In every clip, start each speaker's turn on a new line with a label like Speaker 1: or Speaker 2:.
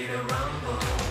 Speaker 1: to rumble.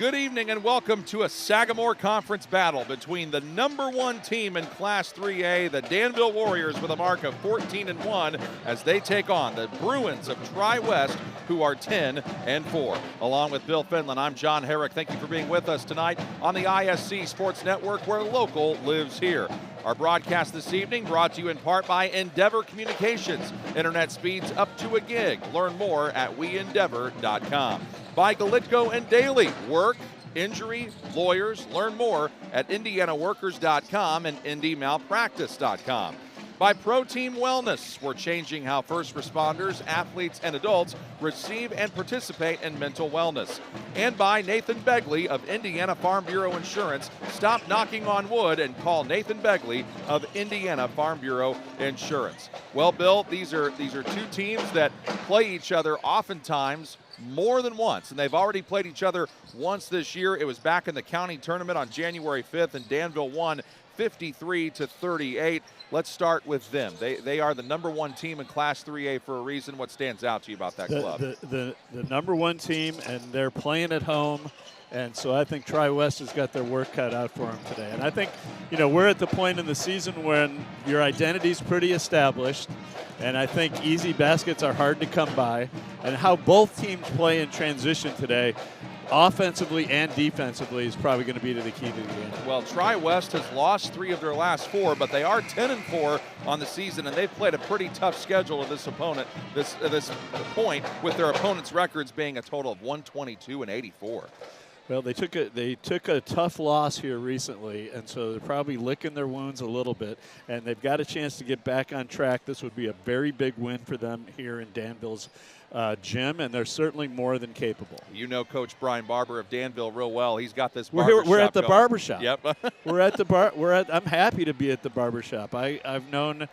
Speaker 1: Good evening and welcome to a Sagamore Conference battle between the #1 team in Class 3A, the Danville Warriors, with a mark of 14-1 as they take on the Bruins of Tri-West, who are 10-4. Along with Bill Finland, I'm John Herrick. Thank you for being with us tonight on the ISC Sports Network, where local lives here. Our broadcast this evening brought to you in part by Endeavor Communications. Internet speeds up to a gig. Learn more at weendeavor.com. By Galitko and Daly, work, injury, lawyers. Learn more at indianaworkers.com and indymalpractice.com. By Pro Team Wellness, we're changing how first responders, athletes, and adults receive and participate in mental wellness. And by Nathan Begley of Indiana Farm Bureau Insurance. Stop knocking on wood and call Nathan Begley of Indiana Farm Bureau Insurance. Well, Bill, these are two teams that play each other oftentimes more than once, and they've already played each other once this year. It was back in the county tournament on January 5th, and Danville won 53-38. Let's start with them. They are the #1 team in Class 3A for a reason. What stands out to you about that club?
Speaker 2: The #1 team, and they're playing at home. And so I think Tri-West has got their work cut out for them today. And I think, we're at the point in the season when your identity's pretty established. And I think easy baskets are hard to come by. And how both teams play in transition today, offensively and defensively, is probably going to be the key to the game.
Speaker 1: Well, Tri-West has lost 3 of their last 4, but they are 10-4 on the season, and they've played a pretty tough schedule of this opponent, this point, with their opponents' records being a total of 122 and 84.
Speaker 2: Well, they took a tough loss here recently, and so they're probably licking their wounds a little bit, and they've got a chance to get back on track. This would be a very big win for them here in Danville's gym, and they're certainly more than capable.
Speaker 1: You know Coach Brian Barber of Danville real well. He's got this barbershop.
Speaker 2: We're at the barbershop.
Speaker 1: Yep.
Speaker 2: We're at the I'm happy to be at the barbershop. I've known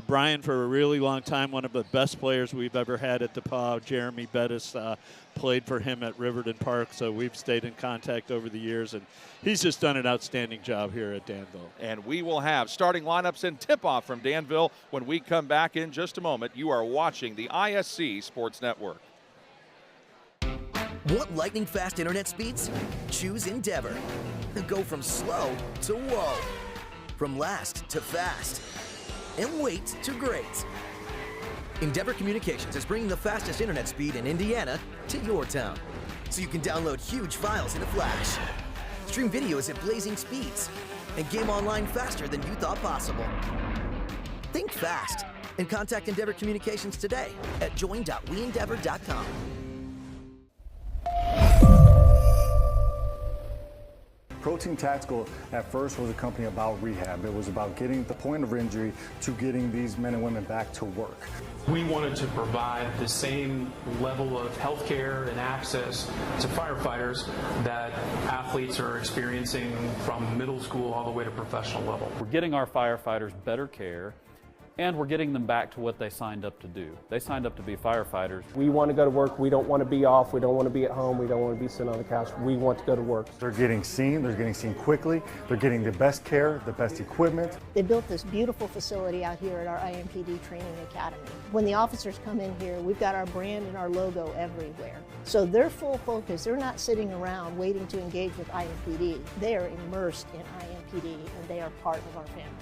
Speaker 2: Brian for a really long time, one of the best players we've ever had at DePauw. Jeremy Bettis played for him at Riverton Park, so we've stayed in contact over the years, and he's just done an outstanding job here at Danville.
Speaker 1: And we will have starting lineups and tip-off from Danville when we come back in just a moment. You are watching the ISC Sports Network.
Speaker 3: Want lightning-fast internet speeds? Choose Endeavor. Go from slow to whoa, from last to fast, and wait to great. Endeavor Communications is bringing the fastest internet speed in Indiana to your town, so you can download huge files in a flash, stream videos at blazing speeds, and game online faster than you thought possible. Think fast and contact Endeavor Communications today at join.weendeavor.com.
Speaker 4: Pro Team Tactical at first was a company about rehab. It was about getting the point of injury to getting these men and women back to work.
Speaker 5: We wanted to provide the same level of health care and access to firefighters that athletes are experiencing from middle school all the way to professional level.
Speaker 6: We're getting our firefighters better care, and we're getting them back to what they signed up to do. They signed up to be firefighters.
Speaker 7: We want to go to work. We don't want to be off. We don't want to be at home. We don't want to be sitting on the couch. We want to go to work.
Speaker 4: They're getting seen quickly. They're getting the best care, the best equipment.
Speaker 8: They built this beautiful facility out here at our IMPD Training Academy. When the officers come in here, we've got our brand and our logo everywhere. So their full focus, they're not sitting around waiting to engage with IMPD. They are immersed in IMPD, and they are part of our family.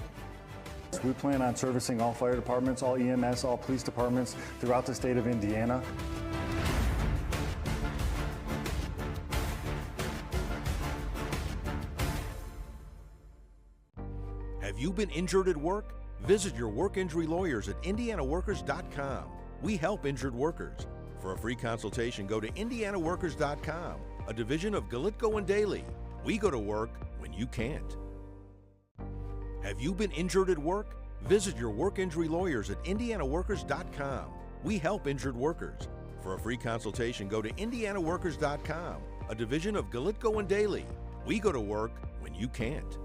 Speaker 4: We plan on servicing all fire departments, all EMS, all police departments throughout the state of Indiana.
Speaker 9: Have you been injured at work? Visit your work injury lawyers at indianaworkers.com. We help injured workers. For a free consultation, go to indianaworkers.com, a division of Galitko and Daly. We go to work when you can't. Have you been injured at work? Visit your work injury lawyers at indianaworkers.com. We help injured workers. For a free consultation, go to indianaworkers.com, a division of Galitko and Daly. We go to work when you can't.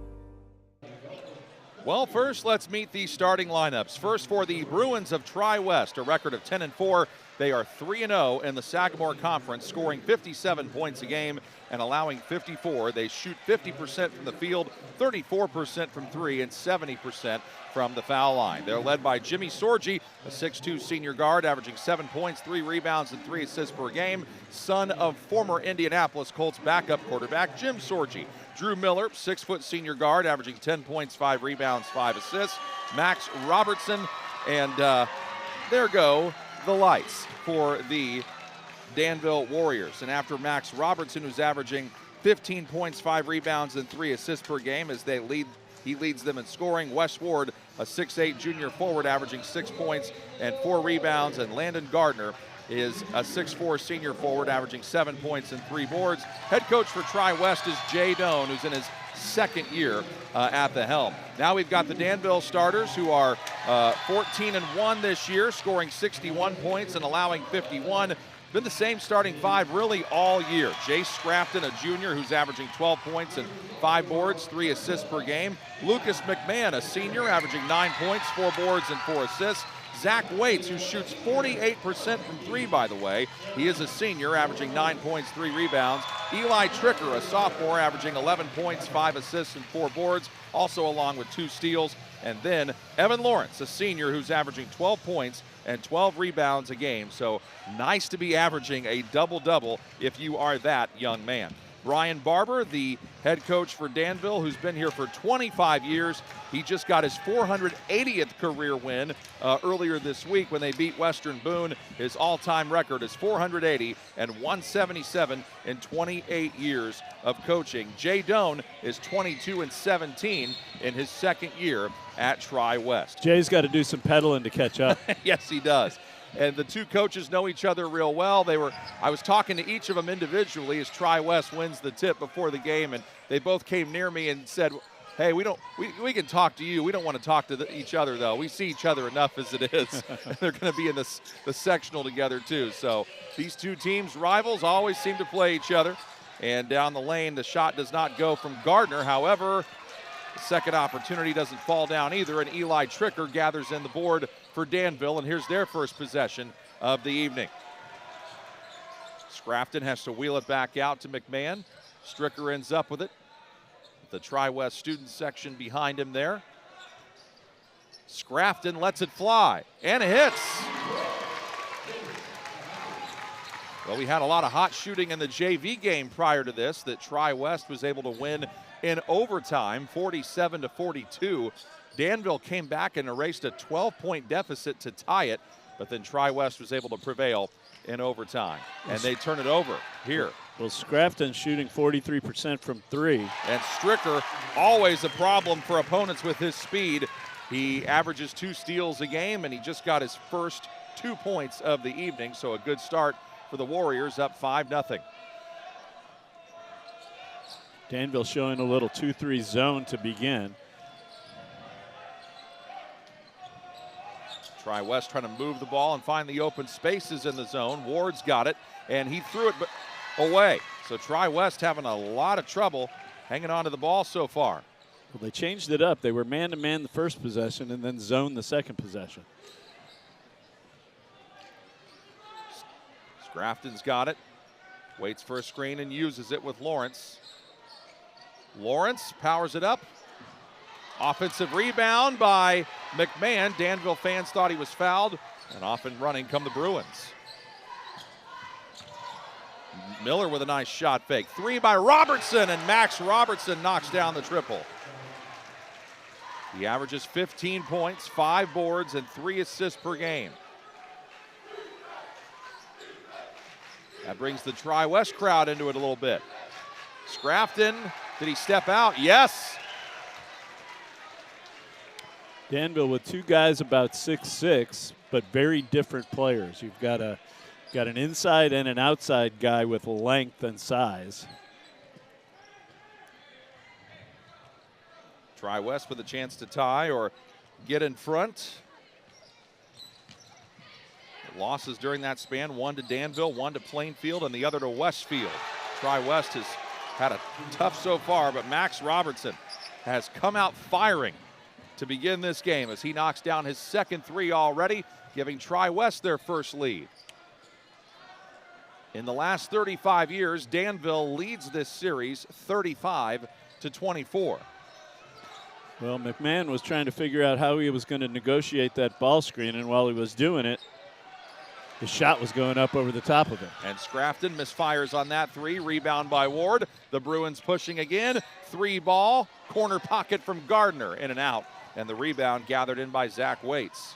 Speaker 1: Well, first, let's meet the starting lineups. First, for the Bruins of Tri-West, a record of 10-4. They are 3-0 in the Sagamore Conference, scoring 57 points a game and allowing 54. They shoot 50% from the field, 34% from three, and 70% from the foul line. They're led by Jimmy Sorgi, a 6'2 senior guard, averaging 7 points, 3 rebounds, and 3 assists per game, son of former Indianapolis Colts backup quarterback Jim Sorgi. Drew Miller, 6' senior guard, averaging 10 points, 5 rebounds, 5 assists. Max Robertson, and there go the lights for the Danville Warriors. And after Max Robertson, who's averaging 15 points, 5 rebounds, and 3 assists per game as he leads them in scoring. Wes Ward, a 6'8 junior forward, averaging 6 points and 4 rebounds. And Landon Gardner is a 6'4 senior forward, averaging 7 points and 3 boards. Head coach for Tri-West is Jay Doan, who's in his second year at the helm. Now we've got the Danville starters, who are 14-1 this year, scoring 61 points and allowing 51. Been the same starting 5 really all year. Jace Scrafton, a junior, who's averaging 12 points and 5 boards, 3 assists per game. Lucas McMahon, a senior, averaging 9 points, 4 boards, and 4 assists. Zach Waits, who shoots 48% from 3, by the way. He is a senior, averaging 9 points, 3 rebounds. Eli Tricker, a sophomore, averaging 11 points, 5 assists, and 4 boards, also along with 2 steals. And then Evan Lawrence, a senior, who's averaging 12 points and 12 rebounds a game. So nice to be averaging a double-double if you are that young man. Brian Barber, the head coach for Danville, who's been here for 25 years. He just got his 480th career win earlier this week when they beat Western Boone. His all-time record is 480 and 177 in 28 years of coaching. Jay Doan is 22-17 in his second year at Tri-West.
Speaker 2: Jay's got to do some pedaling to catch up.
Speaker 1: Yes, he does. And the two coaches know each other real well. I was talking to each of them individually as Tri-West wins the tip before the game, and they both came near me and said, hey, we can talk to you. We don't want to talk to each other, though. We see each other enough as it is. And they're going to be in the sectional together, too. So these two teams, rivals, always seem to play each other. And down the lane, the shot does not go from Gardner. However, the second opportunity doesn't fall down either, and Eli Tricker gathers in the board for Danville, and here's their first possession of the evening. Scrafton has to wheel it back out to McMahon. Stricker ends up with it. The Tri-West student section behind him there. Scrafton lets it fly, and it hits. Well, we had a lot of hot shooting in the JV game prior to this that Tri-West was able to win in overtime, 47-42. Danville came back and erased a 12-point deficit to tie it, but then Tri-West was able to prevail in overtime. And they turn it over here.
Speaker 2: Well, Scrafton shooting 43% from 3.
Speaker 1: And Stricker, always a problem for opponents with his speed. He averages 2 steals a game, and he just got his first 2 points of the evening, so a good start for the Warriors, up 5-0.
Speaker 2: Danville showing a little 2-3 zone to begin.
Speaker 1: Tri-West trying to move the ball and find the open spaces in the zone. Ward's got it, and he threw it away. So Tri-West having a lot of trouble hanging on to the ball so far.
Speaker 2: Well, they changed it up. They were man-to-man the first possession and then zone the second possession.
Speaker 1: Scrafton's got it. Waits for a screen and uses it with Lawrence. Lawrence powers it up. Offensive rebound by McMahon. Danville fans thought he was fouled, and off and running come the Bruins. Miller with a nice shot fake. 3 by Robertson, and Max Robertson knocks down the triple. He averages 15 points, 5 boards, and 3 assists per game. That brings the Tri-West crowd into it a little bit. Scrafton, did he step out? Yes.
Speaker 2: Danville with 2 guys about 6'6", but very different players. You've got an inside and an outside guy with length and size.
Speaker 1: Tri-West with a chance to tie or get in front. Losses during that span, 1 to Danville, 1 to Plainfield, and the other to Westfield. Tri-West has had a tough so far, but Max Robertson has come out firing to begin this game as he knocks down his second three already, giving Tri-West their first lead. In the last 35 years, Danville leads this series 35-24.
Speaker 2: Well, McMahon was trying to figure out how he was going to negotiate that ball screen, and while he was doing it, his shot was going up over the top of it.
Speaker 1: And Scrafton misfires on that three. Rebound by Ward. The Bruins pushing again. Three ball. Corner pocket from Gardner. In and out. And the rebound gathered in by Zach Waits.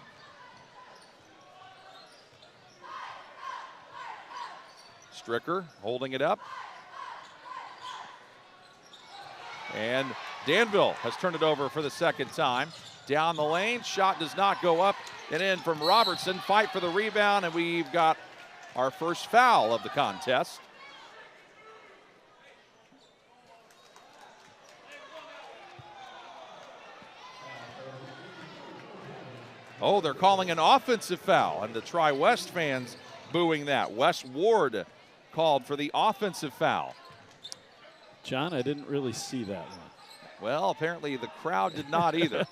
Speaker 1: Stricker holding it up. And Danville has turned it over for the second time. Down the lane, shot does not go up and in from Robertson. Fight for the rebound, and we've got our first foul of the contest. Oh, they're calling an offensive foul, and the Tri-West fans booing that. Wes Ward called for the offensive foul.
Speaker 2: John, I didn't really see that one.
Speaker 1: Well, apparently the crowd did not either.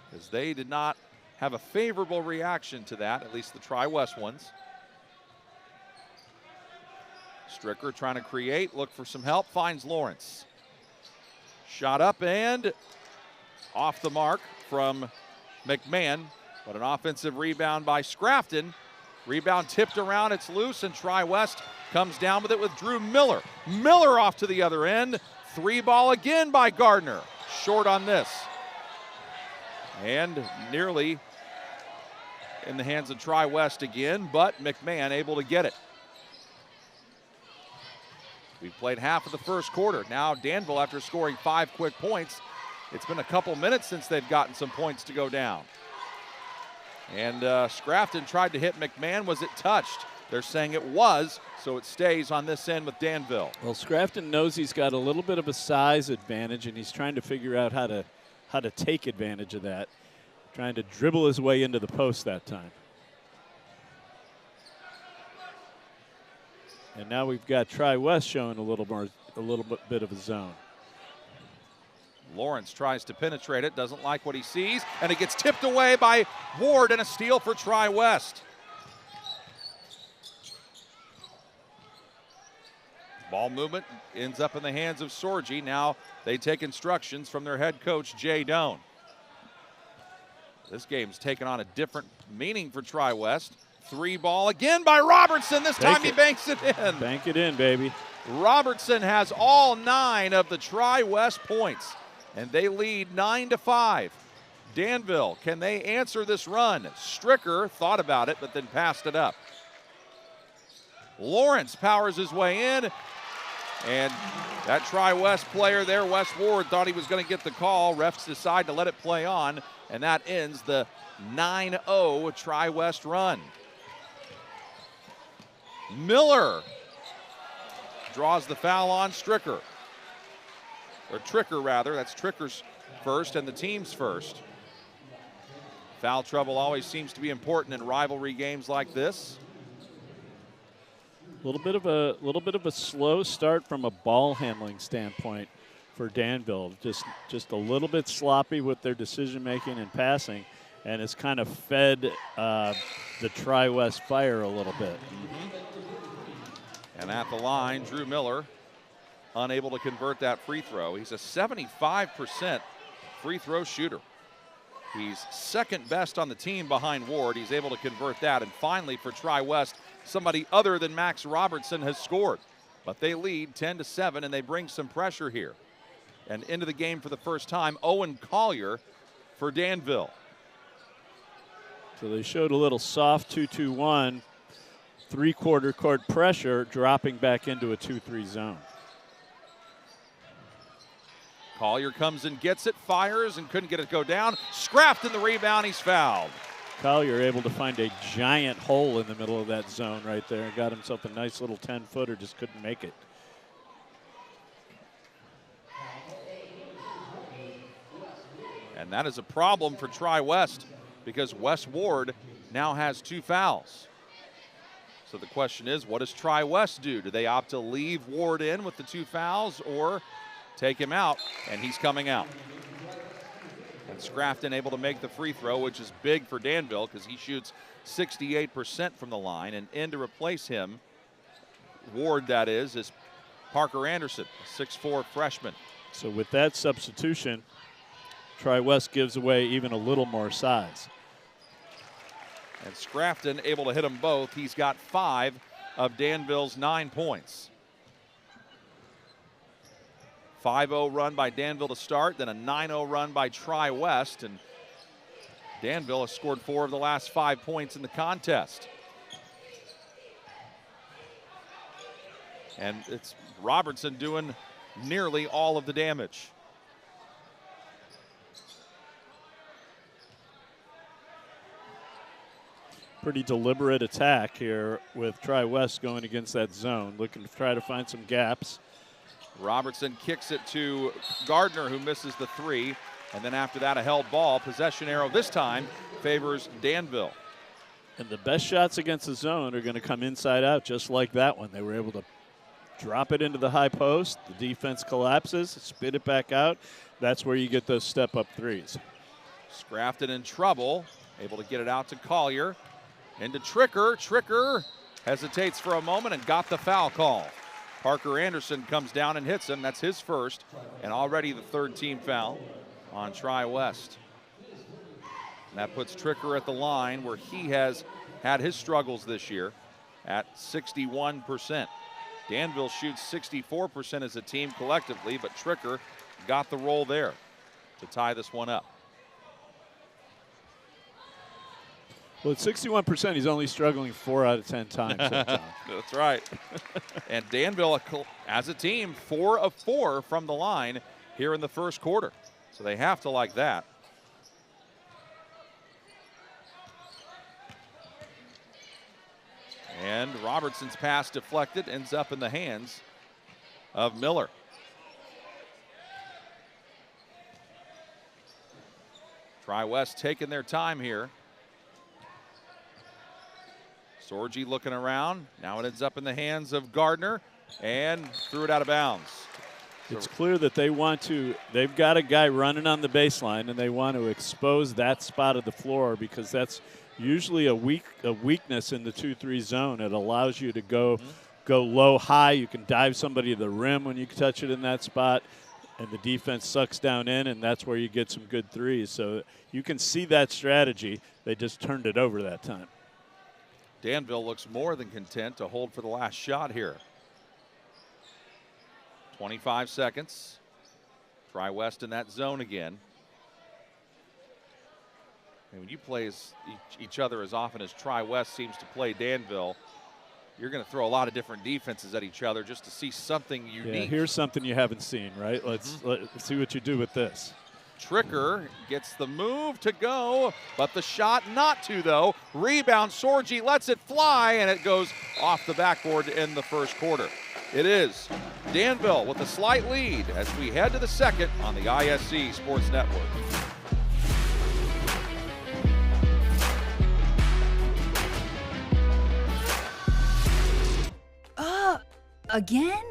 Speaker 1: Because they did not have a favorable reaction to that, at least the Tri-West ones. Stricker trying to create, look for some help, finds Lawrence. Shot up and off the mark from McMahon, but an offensive rebound by Scrafton. Rebound tipped around, it's loose, and Tri-West comes down with it with Drew Miller. Miller off to the other end. Three ball again by Gardner. Short on this. And nearly in the hands of Tri-West again, but McMahon able to get it. We've played half of the first quarter. Now Danville, after scoring 5 quick points, it's been a couple minutes since they've gotten some points to go down. And Scrafton tried to hit McMahon. Was it touched? They're saying it was, so it stays on this end with Danville.
Speaker 2: Well, Scrafton knows he's got a little bit of a size advantage, and he's trying to figure out how to take advantage of that. Trying to dribble his way into the post that time. And now we've got Tri-West showing a little bit of a zone.
Speaker 1: Lawrence tries to penetrate it, doesn't like what he sees, and it gets tipped away by Ward, and a steal for Tri-West. Ball movement ends up in the hands of Sorgi. Now they take instructions from their head coach, Jay Doan. This game's taken on a different meaning for Tri-West. Three ball again by Robertson. This time he banks it in.
Speaker 2: Bank it in, baby.
Speaker 1: Robertson has all 9 of the Tri-West points, and they lead 9-5. Danville, can they answer this run? Stricker thought about it, but then passed it up. Lawrence powers his way in, and that Tri-West player there, Wes Ward, thought he was going to get the call. Refs decide to let it play on, and that ends the 9-0 Tri-West run. Miller draws the foul on Stricker. Or Tricker, rather. That's Tricker's first and the team's first. Foul trouble always seems to be important in rivalry games like this.
Speaker 2: A little bit of a slow start from a ball handling standpoint for Danville. Just a little bit sloppy with their decision making and passing, and it's kind of fed the Tri-West fire a little bit.
Speaker 1: And at the line, Drew Miller unable to convert that free throw. He's a 75% free throw shooter. He's second best on the team behind Ward. He's able to convert that. And finally, for Tri-West, somebody other than Max Robertson has scored. But they lead 10-7, and they bring some pressure here. And into the game for the first time, Owen Collier for Danville.
Speaker 2: So they showed a little soft 2-2-1, three-quarter court pressure, dropping back into a 2-3 zone.
Speaker 1: Collier comes and gets it, fires, and couldn't get it to go down. Scrafton the rebound, he's fouled.
Speaker 2: Collier able to find a giant hole in the middle of that zone right there. Got himself a nice little 10-footer, just couldn't make it.
Speaker 1: And that is a problem for Tri-West because Wes Ward now has 2 fouls. So the question is, what does Tri-West do? Do they opt to leave Ward in with the 2 fouls or take him out? And he's coming out. And Scrafton able to make the free throw, which is big for Danville because he shoots 68% from the line. And in to replace him, Ward that is Parker Anderson, a 6'4" freshman.
Speaker 2: So with that substitution, Tri-West gives away even a little more size.
Speaker 1: And Scrafton able to hit them both. He's got 5 of Danville's 9 points. 5-0 run by Danville to start, then a 9-0 run by Tri-West, and Danville has scored 4 of the last 5 points in the contest. And it's Robertson doing nearly all of the damage.
Speaker 2: Pretty deliberate attack here with Tri-West going against that zone, looking to try to find some gaps.
Speaker 1: Robertson kicks it to Gardner, who misses the 3. And then after that, a held ball. Possession arrow this time favors Danville.
Speaker 2: And the best shots against the zone are going to come inside out, just like that one. They were able to drop it into the high post. The defense collapses, spit it back out. That's where you get those step-up threes.
Speaker 1: Scrafton in trouble, able to get it out to Collier. Into Tricker. Tricker hesitates for a moment and got the foul call. Parker Anderson comes down and hits him. That's his first, and already the 3rd team foul on Tri-West. And that puts Tricker at the line where he has had his struggles this year at 61%. Danville shoots 64% as a team collectively, but Tricker got the roll there to tie this one up.
Speaker 2: Well, at 61%, he's only struggling 4 out of 10 times.
Speaker 1: That's right. And Danville, as a team, 4 of 4 from the line here in the first quarter. So they have to like that. And Robertson's pass deflected, ends up in the hands of Miller. Tri-West taking their time here. Sorgi looking around. Now it ends up in the hands of Gardner and threw it out of bounds.
Speaker 2: It's clear that they've got a guy running on the baseline, and they want to expose that spot of the floor because that's usually a weakness in the 2-3 zone. It allows you to go low, high. You can dive somebody to the rim when you touch it in that spot, and the defense sucks down in, and that's where you get some good threes. So you can see that strategy. They just turned it over that time.
Speaker 1: Danville looks more than content to hold for the last shot here. 25 seconds. Tri-West in that zone again. And when you play each other as often as Tri-West seems to play Danville, you're going to throw a lot of different defenses at each other just to see something unique.
Speaker 2: Yeah, here's something you haven't seen, right? Let's see what you do with this.
Speaker 1: Tricker gets the move to go, but the shot not to, though. Rebound, Sorgi lets it fly, and it goes off the backboard to end the first quarter. It is Danville with a slight lead as we head to the second on the ISC Sports Network.
Speaker 10: Again?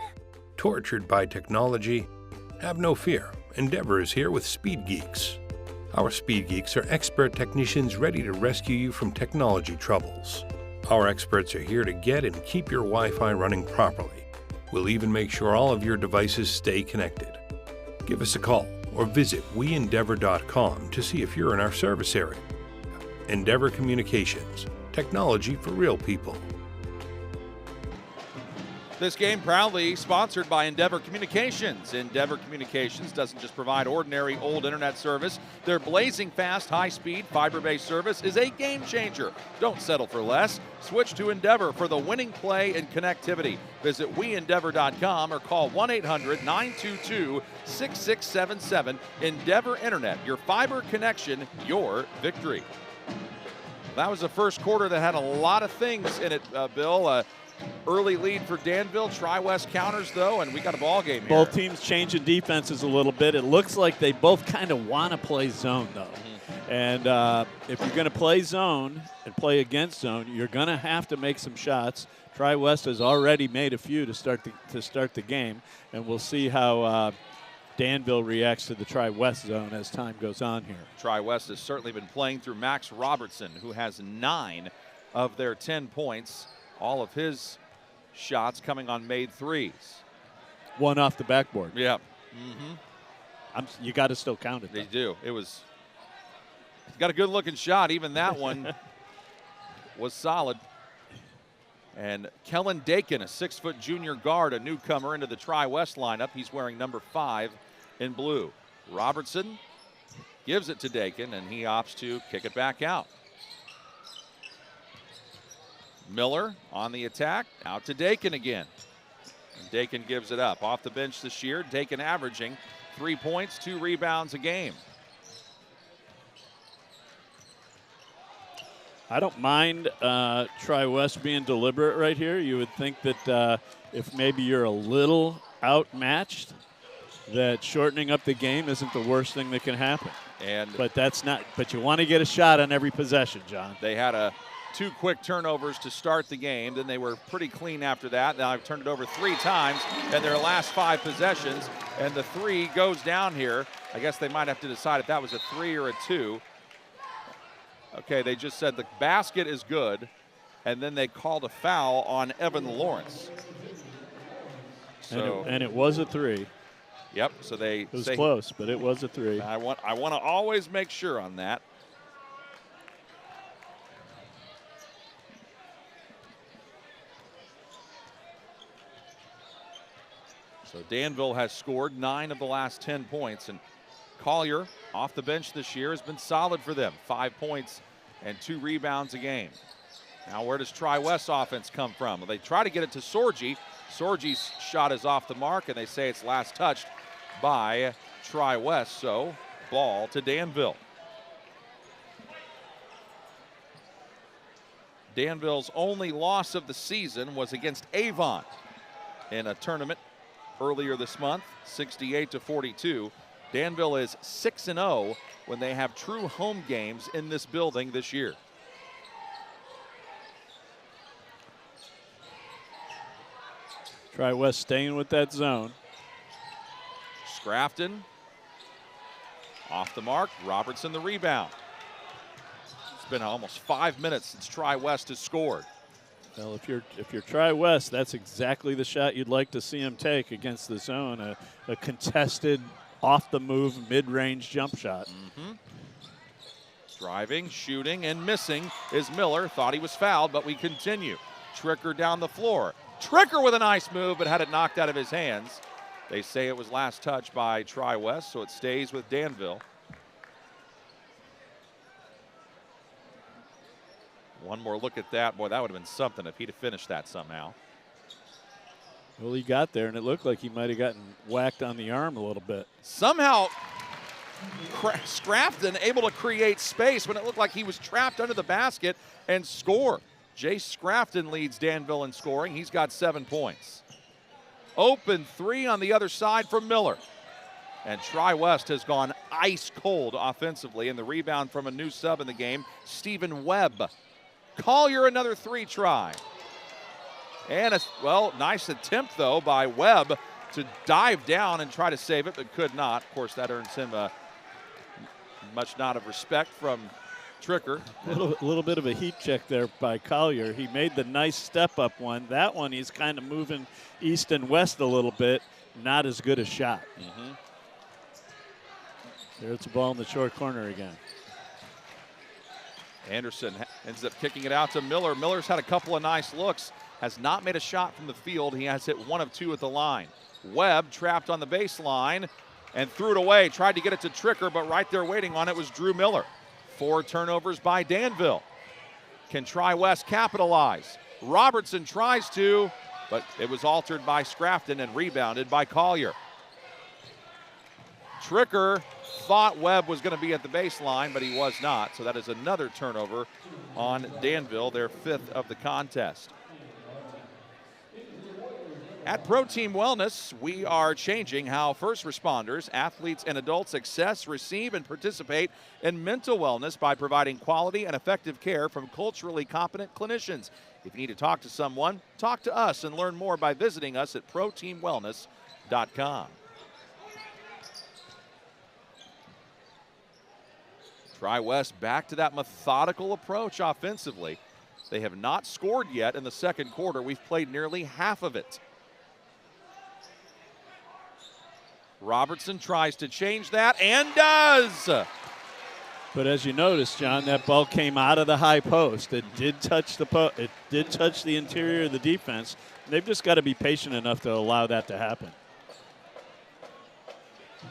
Speaker 11: Tortured by technology? Have no fear. Endeavor is here with Speed Geeks. Our Speed Geeks are expert technicians ready to rescue you from technology troubles. Our experts are here to get and keep your Wi-Fi running properly. We'll even make sure all of your devices stay connected. Give us a call or visit weendeavor.com to see if you're in our service area. Endeavor Communications, technology for real people.
Speaker 1: This game proudly sponsored by Endeavor Communications. Endeavor Communications doesn't just provide ordinary old internet service. Their blazing fast, high-speed, fiber-based service is a game changer. Don't settle for less. Switch to Endeavor for the winning play and connectivity. Visit weendeavor.com or call 1-800-922-6677. Endeavor Internet, your fiber connection, your victory. That was the first quarter that had a lot of things in it, Bill. Early lead for Danville. Tri-West counters, though, and we got a ball game here.
Speaker 2: Both teams changing defenses a little bit. It looks like they both kind of want to play zone, though. And if you're going to play zone and play against zone, you're going to have to make some shots. Tri-West has already made a few to start the game, and we'll see how Danville reacts to the Tri-West zone as time goes on here.
Speaker 1: Tri-West has certainly been playing through Max Robertson, who has 9 of their 10 points. All of his shots coming on made threes.
Speaker 2: One off the backboard.
Speaker 1: Yeah.
Speaker 2: You got to still count it, though.
Speaker 1: They do. He's got a good-looking shot. Even that one was solid. And Kellen Dakin, a 6-foot junior guard, a newcomer into the Tri-West lineup. He's wearing number 5 in blue. Robertson gives it to Dakin, and he opts to kick it back out. Miller on the attack, out to Dakin again. And Dakin gives it up. Off the bench this year, Dakin averaging 3 points, 2 rebounds a game.
Speaker 2: I don't mind Tri-West being deliberate right here. You would think that if maybe you're a little outmatched, that shortening up the game isn't the worst thing that can happen. But that's not. But you want to get a shot on every possession, John.
Speaker 1: They had 2 quick turnovers to start the game. Then they were pretty clean after that. Now I've turned it over 3 times in their last 5 possessions, and the 3 goes down here. I guess they might have to decide if that was a 3 or a 2. Okay, they just said the basket is good, and then they called a foul on Evan Lawrence. So,
Speaker 2: and it was a 3.
Speaker 1: Yep. So
Speaker 2: it was close, but it was a 3.
Speaker 1: I want to always make sure on that. So Danville has scored 9 of the last 10 points, and Collier off the bench this year has been solid for them. 5 points and 2 rebounds a game. Now where does Tri-West offense come from? Well, they try to get it to Sorgi. Sorgi's shot is off the mark, and they say it's last touched by Tri-West, so ball to Danville. Danville's only loss of the season was against Avon in a tournament earlier this month, 68-42. Danville is 6-0 when they have true home games in this building this year.
Speaker 2: Tri-West staying with that zone.
Speaker 1: Scrafton off the mark. Robertson the rebound. It's been almost 5 minutes since Tri-West has scored.
Speaker 2: Well, if you're Tri-West, that's exactly the shot you'd like to see him take against the zone, a contested, off-the-move, mid-range jump shot.
Speaker 1: Driving, shooting, and missing is Miller. Thought he was fouled, but we continue. Tricker down the floor. Tricker with a nice move, but had it knocked out of his hands. They say it was last touched by Tri-West, so it stays with Danville. One more look at that. Boy, that would have been something if he'd have finished that somehow.
Speaker 2: Well, he got there, and it looked like he might have gotten whacked on the arm a little bit.
Speaker 1: Somehow, Scrafton able to create space when it looked like he was trapped under the basket and score. Jace Scrafton leads Danville in scoring. He's got 7 points. Open 3 on the other side from Miller. And Tri-West has gone ice cold offensively, and the rebound from a new sub in the game, Stephen Webb. Collier another 3 try. And nice attempt though by Webb to dive down and try to save it, but could not. Of course, that earns him a much nod of respect from Tricker.
Speaker 2: A little bit of a heat check there by Collier. He made the nice step up one. That one he's kind of moving east and west a little bit. Not as good a shot. There's the ball in the short corner again.
Speaker 1: Anderson ends up kicking it out to Miller. Miller's had a couple of nice looks. Has not made a shot from the field. He has hit 1 of 2 at the line. Webb trapped on the baseline and threw it away. Tried to get it to Tricker, but right there waiting on it was Drew Miller. 4 turnovers by Danville. Can Tri-West capitalize? Robertson tries to, but it was altered by Scrafton and rebounded by Collier. Tricker thought Webb was going to be at the baseline, but he was not. So that is another turnover on Danville, their 5th of the contest. At Pro Team Wellness, we are changing how first responders, athletes, and adults access, receive, and participate in mental wellness by providing quality and effective care from culturally competent clinicians. If you need to talk to someone, talk to us and learn more by visiting us at proteamwellness.com. Tri-West back to that methodical approach offensively. They have not scored yet in the second quarter. We've played nearly half of it. Robertson tries to change that and does.
Speaker 2: But as you notice, John, that ball came out of the high post. It did touch it did touch the interior of the defense. They've just got to be patient enough to allow that to happen.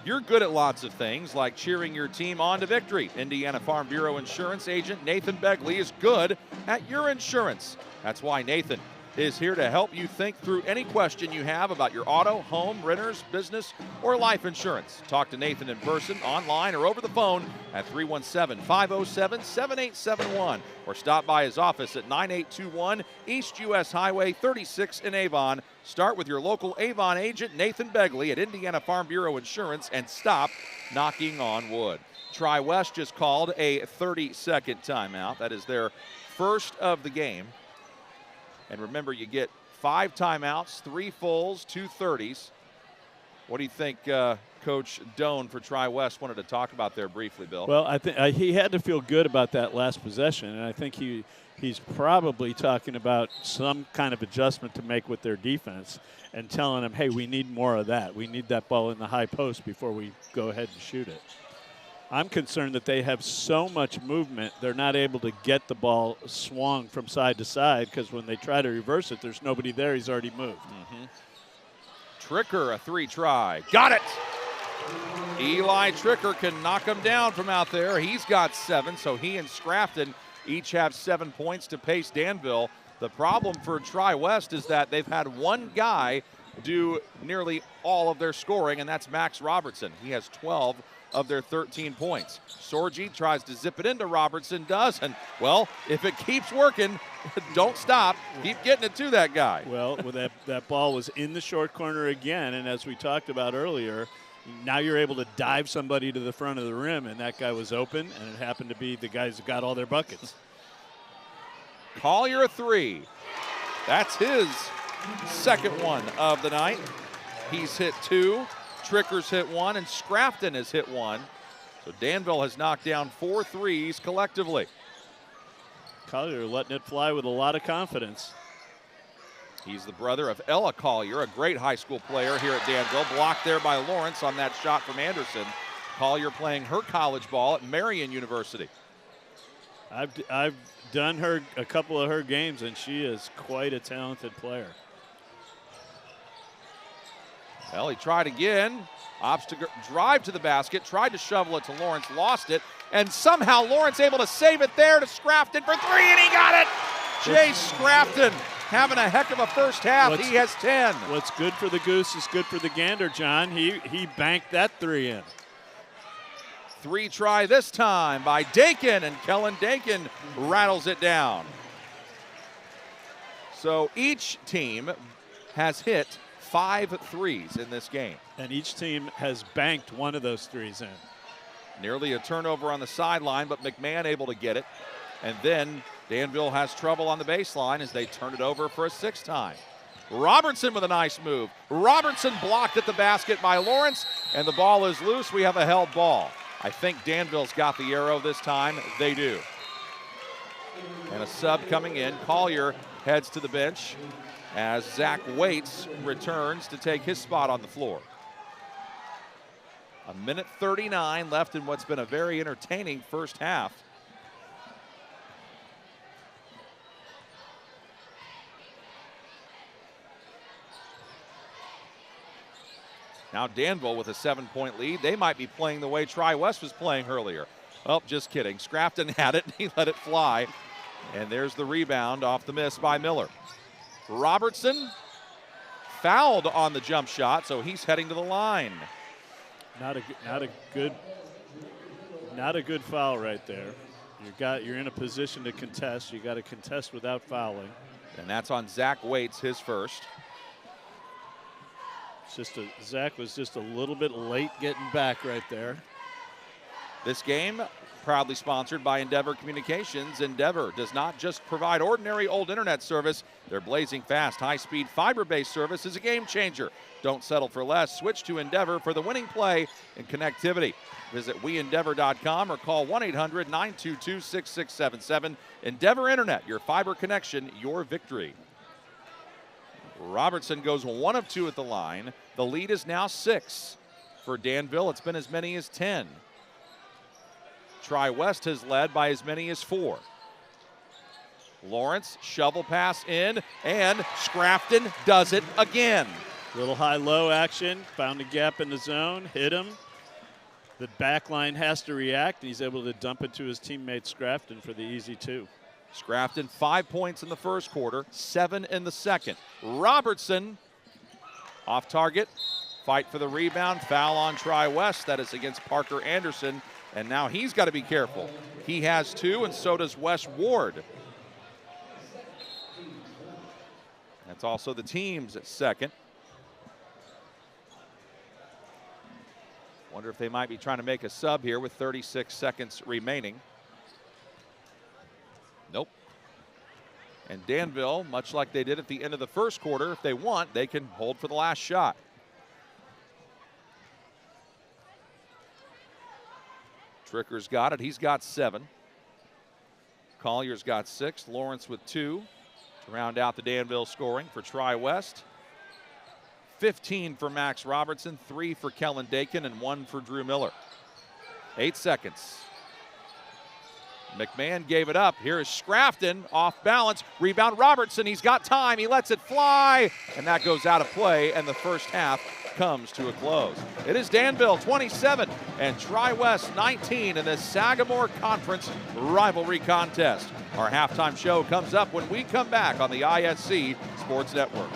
Speaker 1: You're good at lots of things, like cheering your team on to victory. Indiana Farm Bureau insurance agent Nathan Begley is good at your insurance. That's why Nathan is here to help you think through any question you have about your auto, home, renters, business, or life insurance. Talk to Nathan in person, online, or over the phone at 317-507-7871, or stop by his office at 9821 East US Highway 36 in Avon. Start with your local Avon agent, Nathan Begley at Indiana Farm Bureau Insurance, and stop knocking on wood. Tri-West just called a 30-second timeout. That is their first of the game. And remember, you get 5 timeouts, 3 fulls, 2 30s. What do you think Coach Doan for Tri-West wanted to talk about there briefly, Bill?
Speaker 2: Well, I think he had to feel good about that last possession, and I think he's probably talking about some kind of adjustment to make with their defense and telling them, hey, we need more of that. We need that ball in the high post before we go ahead and shoot it. I'm concerned that they have so much movement, they're not able to get the ball swung from side to side, because when they try to reverse it, there's nobody there. He's already moved.
Speaker 1: Tricker, a 3 try. Got it! Eli Tricker can knock him down from out there. He's got 7, so he and Scrafton each have 7 points to pace Danville. The problem for Tri-West is that they've had one guy do nearly all of their scoring, and that's Max Robertson. He has 12 of their 13 points. Sorgi tries to zip it into Robertson, does, and, well, if it keeps working, don't stop. Keep getting it to that guy.
Speaker 2: Well, that ball was in the short corner again, and as we talked about earlier, now you're able to dive somebody to the front of the rim, and that guy was open, and it happened to be the guys who got all their buckets.
Speaker 1: Collier, a 3. That's his second one of the night. He's hit 2. Tricker's hit 1, and Scrafton has hit 1. So Danville has knocked down 4 threes collectively.
Speaker 2: Collier letting it fly with a lot of confidence.
Speaker 1: He's the brother of Ella Collier, a great high school player here at Danville. Blocked there by Lawrence on that shot from Anderson. Collier playing her college ball at Marian University.
Speaker 2: I've done a couple of her games, and she is quite a talented player.
Speaker 1: Well, he tried again. Opts to drive to the basket, tried to shovel it to Lawrence, lost it, and somehow Lawrence able to save it there to Scrafton for 3, and he got it! Chase Scrafton having a heck of a first half. He has 10.
Speaker 2: What's good for the goose is good for the gander, John. He banked that 3 in.
Speaker 1: 3 try this time by Dakin, and Kellen Dakin rattles it down. So each team has hit 5 threes in this game.
Speaker 2: And each team has banked one of those 3s in.
Speaker 1: Nearly a turnover on the sideline, but McMahon able to get it. And then Danville has trouble on the baseline as they turn it over for a 6th time. Robertson with a nice move. Robertson blocked at the basket by Lawrence, and the ball is loose. We have a held ball. I think Danville's got the arrow this time. They do. And a sub coming in. Collier heads to the bench as Zach Waits returns to take his spot on the floor. 1:39 left in what's been a very entertaining first half. Now Danville with a 7-point lead. They might be playing the way Tri-West was playing earlier. Oh, just kidding. Scrafton had it, and he let it fly. And there's the rebound off the miss by Miller. Robertson fouled on the jump shot, so he's heading to the line.
Speaker 2: Not a good foul right there. You're in a position to contest. You got to contest without fouling.
Speaker 1: And that's on Zach Waits, his first.
Speaker 2: Zach was just a little bit late getting back right there.
Speaker 1: This game Proudly sponsored by Endeavor Communications. Endeavor does not just provide ordinary old internet service. Their blazing fast, high-speed, fiber-based service is a game changer. Don't settle for less. Switch to Endeavor for the winning play in connectivity. Visit weendeavor.com or call 1-800-922-6677. Endeavor Internet, your fiber connection, your victory. Robertson goes 1 of 2 at the line. The lead is now 6. For Danville, it's been as many as 10. Tri-West has led by as many as 4. Lawrence, shovel pass in, and Scrafton does it again.
Speaker 2: Little high-low action, found a gap in the zone, hit him. The back line has to react, and he's able to dump it to his teammate Scrafton for the easy 2.
Speaker 1: Scrafton 5 points in the first quarter, 7 in the second. Robertson off target, fight for the rebound, foul on Tri-West. That is against Parker Anderson. And now he's got to be careful. He has 2, and so does Wes Ward. That's also the team's at second. Wonder if they might be trying to make a sub here with 36 seconds remaining. Nope. And Danville, much like they did at the end of the first quarter, if they want, they can hold for the last shot. Tricker's got it. He's got 7. Collier's got 6. Lawrence with 2 to round out the Danville scoring for Tri-West. 15 for Max Robertson, 3 for Kellen Dakin, and 1 for Drew Miller. 8 seconds. McMahon gave it up. Here is Scrafton off balance. Rebound Robertson. He's got time. He lets it fly, and that goes out of play, and the first half comes to a close. It is Danville 27 and Tri-West 19 in the Sagamore Conference rivalry contest. Our halftime show comes up when we come back on the ISC Sports Network.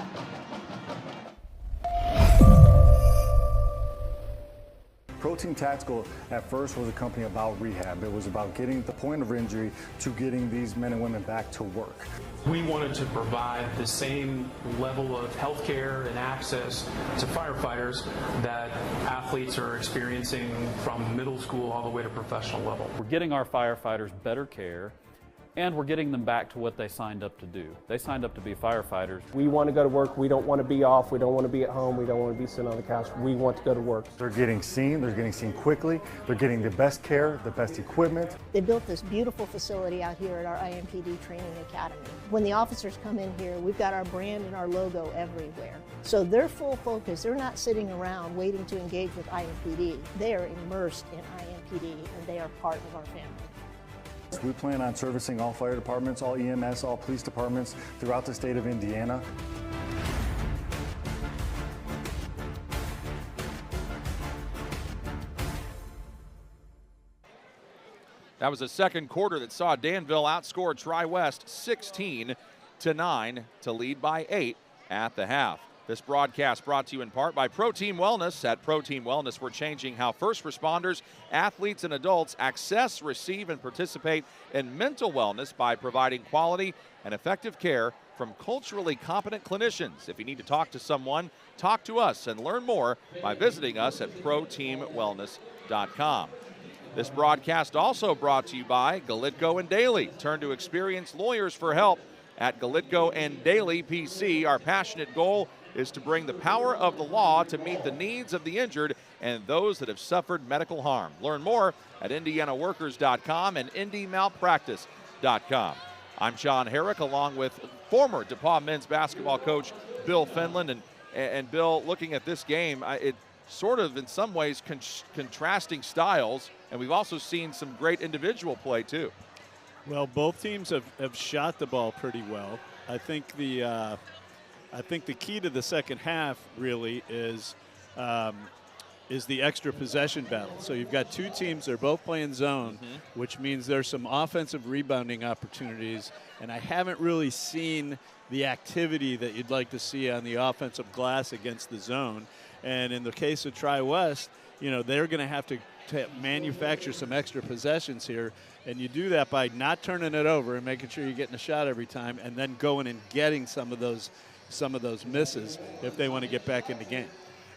Speaker 4: Protein Tactical at first was a company about rehab. It was about getting the point of injury to getting these men and women back to work.
Speaker 5: We wanted to provide the same level of health care and access to firefighters that athletes are experiencing from middle school all the way to professional level.
Speaker 6: We're getting our firefighters better care, and we're getting them back to what they signed up to do. They signed up to be firefighters.
Speaker 7: We want to go to work. We don't want to be off. We don't want to be at home. We don't want to be sitting on the couch. We want to go to work.
Speaker 4: They're getting seen quickly. They're getting the best care, the best equipment.
Speaker 8: They built this beautiful facility out here at our IMPD Training Academy. When the officers come in here, we've got our brand and our logo everywhere. So their full focus, they're not sitting around waiting to engage with IMPD. They are immersed in IMPD, and they are part of our family.
Speaker 4: We plan on servicing all fire departments, all EMS, all police departments throughout the state of Indiana.
Speaker 1: That was a second quarter that saw Danville outscore Tri-West 16-9 to lead by 8 at the half. This broadcast brought to you in part by Pro Team Wellness. At Pro Team Wellness, we're changing how first responders, athletes, and adults access, receive, and participate in mental wellness by providing quality and effective care from culturally competent clinicians. If you need to talk to someone, talk to us and learn more by visiting us at proteamwellness.com. This broadcast also brought to you by Galitko and Daly. Turn to experienced lawyers for help at Galitko and Daly PC. Our passionate goal is to bring the power of the law to meet the needs of the injured and those that have suffered medical harm. Learn more at indianaworkers.com and indymalpractice.com. I'm Sean Herrick, along with former DePauw men's basketball coach Bill Fenlon. And Bill, looking at this game, it sort of in some ways contrasting styles, and we've also seen some great individual play too.
Speaker 2: Well, both teams have shot the ball pretty well. I think the key to the second half really is the extra possession battle. So you've got two teams, they're both playing zone, which means there's some offensive rebounding opportunities, and I haven't really seen the activity that you'd like to see on the offensive glass against the zone. And in the case of Tri-West, you know, they're going to have to manufacture some extra possessions here, and you do that by not turning it over and making sure you're getting a shot every time, and then going and getting some of those misses if they want to get back in the game.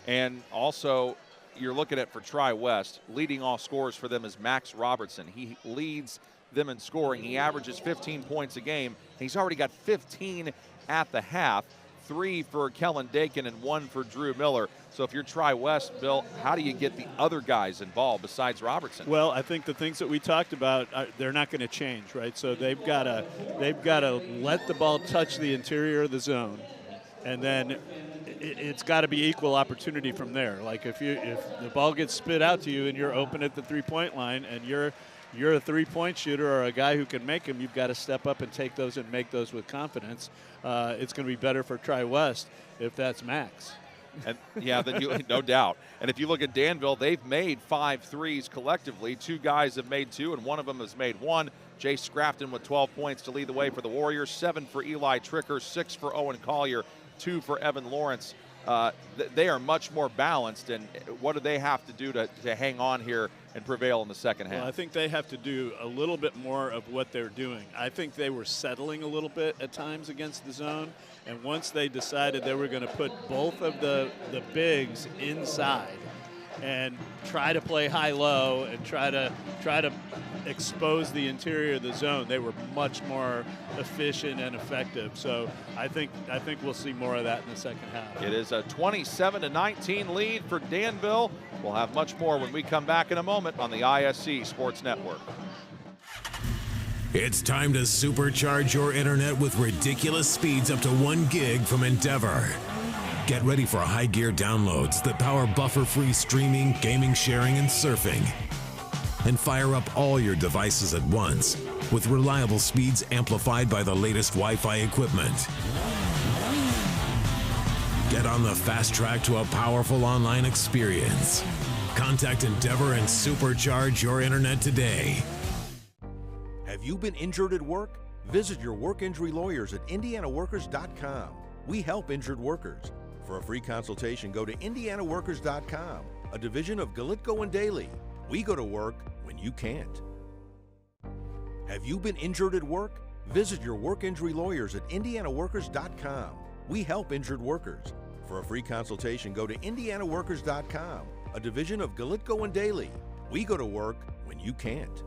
Speaker 1: And also, you're looking at for Tri-West, leading all scorers for them is Max Robertson. He leads them in scoring. He averages 15 points a game. He's already got 15 at the half, 3 for Kellen Dakin and 1 for Drew Miller. So if you're Tri-West, Bill, how do you get the other guys involved besides Robertson?
Speaker 2: Well, I think the things that we talked about, they're not going to change, right? So they've got to let the ball touch the interior of the zone, and then it's got to be equal opportunity from there. Like if the ball gets spit out to you and you're open at the three-point line and you're a three-point shooter or a guy who can make them, you've got to step up and take those and make those with confidence. It's going to be better for Tri-West if that's Max.
Speaker 1: And yeah, no doubt. And if you look at Danville, they've made 5 threes collectively. 2 guys have made 2, and one of them has made 1. Jace Scrafton with 12 points to lead the way for the Warriors. 7 for Eli Tricker, 6 for Owen Collier, 2 for Evan Lawrence. They are much more balanced, and what do they have to do to hang on here and prevail in the second half?
Speaker 2: Well, I think they have to do a little bit more of what they're doing. I think they were settling a little bit at times against the zone, and once they decided they were going to put both of the bigs inside and try to play high-low and try to expose the interior of the zone, they were much more efficient and effective. So I think we'll see more of that in the second half.
Speaker 1: It is a 27-19 lead for Danville. We'll have much more when we come back in a moment on the ISC Sports Network.
Speaker 12: It's time to supercharge your internet with ridiculous speeds up to 1 gig from Endeavor. Get ready for high gear downloads that power buffer-free streaming, gaming, sharing, and surfing. And fire up all your devices at once with reliable speeds amplified by the latest Wi-Fi equipment. Get on the fast track to a powerful online experience. Contact Endeavor and supercharge your internet today.
Speaker 9: Have you been injured at work? Visit your work injury lawyers at indianaworkers.com. We help injured workers. For a free consultation, go to indianaworkers.com, a division of Galitko and Daly. We go to work when you can't. Have you been injured at work? Visit your work injury lawyers at indianaworkers.com. We help injured workers. For a free consultation, go to indianaworkers.com, a division of Galitko and Daly. We go to work when you can't.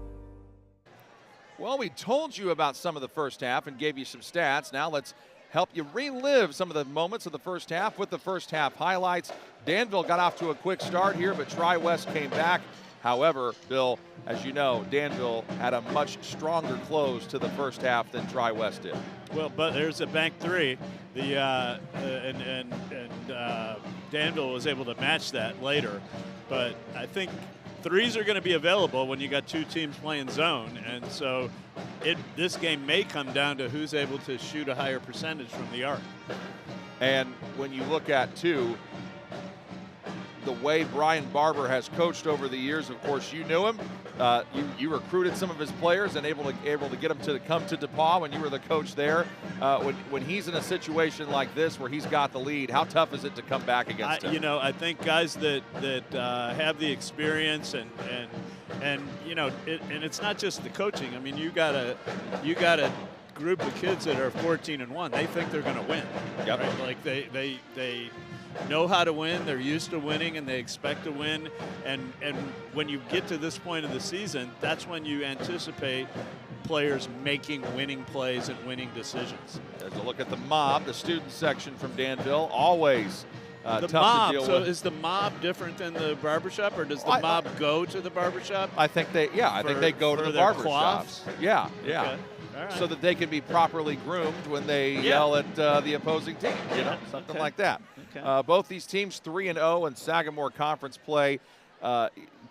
Speaker 1: Well, we told you about some of the first half and gave you some stats. Now let's help you relive some of the moments of the first half with the first half highlights. Danville got off to a quick start here, but Tri-West came back. However, Bill, as you know, Danville had a much stronger close to the first half than Tri-West did.
Speaker 2: Well, but there's a bank 3. Danville was able to match that later. But I think threes are going to be available when you got 2 teams playing zone, and so this game may come down to who's able to shoot a higher percentage from the arc.
Speaker 1: And when you look at, too, the way Brian Barber has coached over the years, of course, you knew him. You recruited some of his players and able to get them to come to DePauw when you were the coach there. When he's in a situation like this where he's got the lead, how tough is it to come back against him?
Speaker 2: You know, I think guys that have the experience and it's not just the coaching. I mean, you got a group of kids that are 14-1. They think they're going to win.
Speaker 1: Yep.
Speaker 2: Right? Like they know how to win. They're used to winning, and they expect to win. And when you get to this point of the season, that's when you anticipate players making winning plays and winning decisions.
Speaker 1: As a look at the mob, the student section from Danville, always
Speaker 2: the
Speaker 1: tough
Speaker 2: mob.
Speaker 1: to deal
Speaker 2: So
Speaker 1: with.
Speaker 2: is the mob different than the barbershop, or does the mob go to the barbershop?
Speaker 1: I think they go to the barbershops. Yeah.
Speaker 2: Okay. All right.
Speaker 1: So that they can be properly groomed when they yell at the opposing team, something like that.
Speaker 2: Okay.
Speaker 1: Both these teams 3-0 in Sagamore Conference play.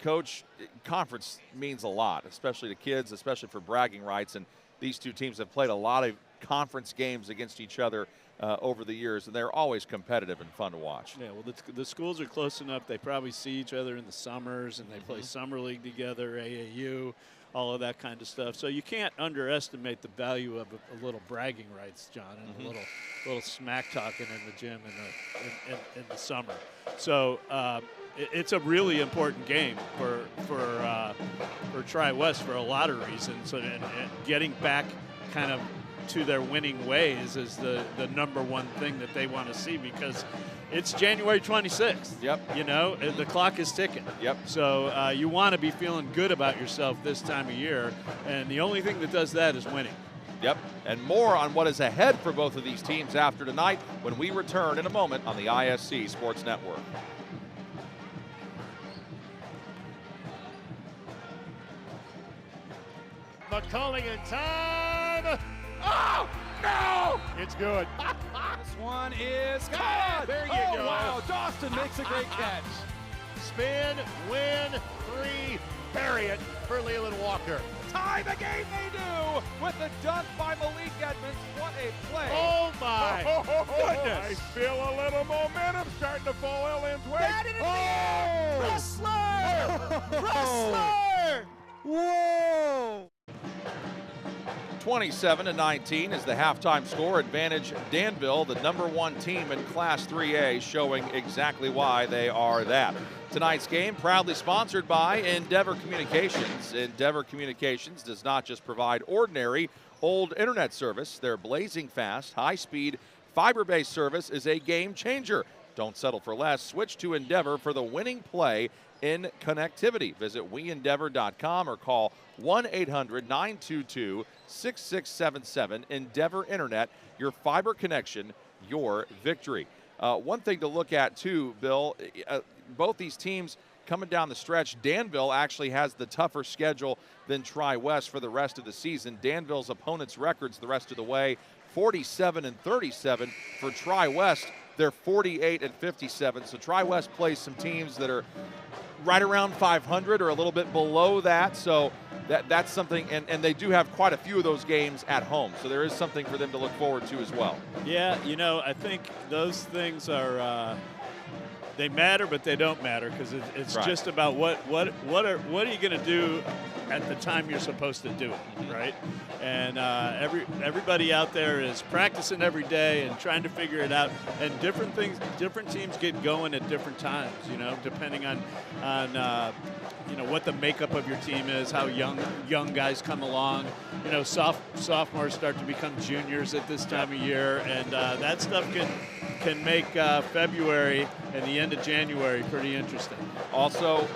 Speaker 1: Coach, conference means a lot, especially to kids, especially for bragging rights. And these 2 teams have played a lot of conference games against each other over the years, and they're always competitive and fun to watch.
Speaker 2: Yeah, well, the schools are close enough. They probably see each other in the summers, and they play summer league together, AAU, all of that kind of stuff. So you can't underestimate the value of a little bragging rights, John, and a little smack talking in the gym in the summer. So it's a really important game for Tri-West for a lot of reasons, and getting back kind of to their winning ways is the number one thing that they want to see, because it's January 26th.
Speaker 1: Yep.
Speaker 2: You know, the clock is ticking.
Speaker 1: Yep.
Speaker 2: So you want to be feeling good about yourself this time of year, and the only thing that does that is winning.
Speaker 1: Yep, and more on what is ahead for both of these teams after tonight when we return in a moment on the ISC Sports Network.
Speaker 13: McCulling in time. Oh, no! It's good.
Speaker 14: This one is caught.
Speaker 13: There you go.
Speaker 14: Wow, Dawson makes a great catch.
Speaker 13: Spin, win, 3, bury it for Leland Walker.
Speaker 1: Tie the game, they do, with the dunk by Malik Edmonds. What a play.
Speaker 13: Oh, my goodness.
Speaker 14: I feel a little momentum starting to fall Ellen's way.
Speaker 13: Wrestler!
Speaker 14: Wrestler!
Speaker 13: Whoa!
Speaker 1: 27-19 is the halftime score. Advantage Danville, the #1 team in Class 3A, showing exactly why they are that. Tonight's game proudly sponsored by Endeavor Communications. Endeavor Communications does not just provide ordinary old internet service. Their blazing fast, high-speed, fiber-based service is a game changer. Don't settle for less. Switch to Endeavor for the winning play in connectivity. Visit weendeavor.com or call 1-800-922-6677. Endeavor Internet, your fiber connection, your victory. One thing to look at too, Bill, both these teams coming down the stretch. Danville actually has the tougher schedule than Tri-West for the rest of the season. Danville's opponents' records the rest of the way, 47-37. For Tri-West, they're 48-57. So Tri-West plays some teams that are right around 500 or a little bit below that. So that's something, and they do have quite a few of those games at home. So there is something for them to look forward to as well.
Speaker 2: Yeah, you know, I think those things are they matter, but they don't matter, because it's
Speaker 1: right.
Speaker 2: just about what are you going to do at the time you're supposed to do it, right? And everybody out there is practicing every day and trying to figure it out. And different teams get going at different times, you know, depending on you know, what the makeup of your team is, how young guys come along. You know, sophomores start to become juniors at this time of year, and that stuff can make February and the end of January pretty interesting.
Speaker 1: Also,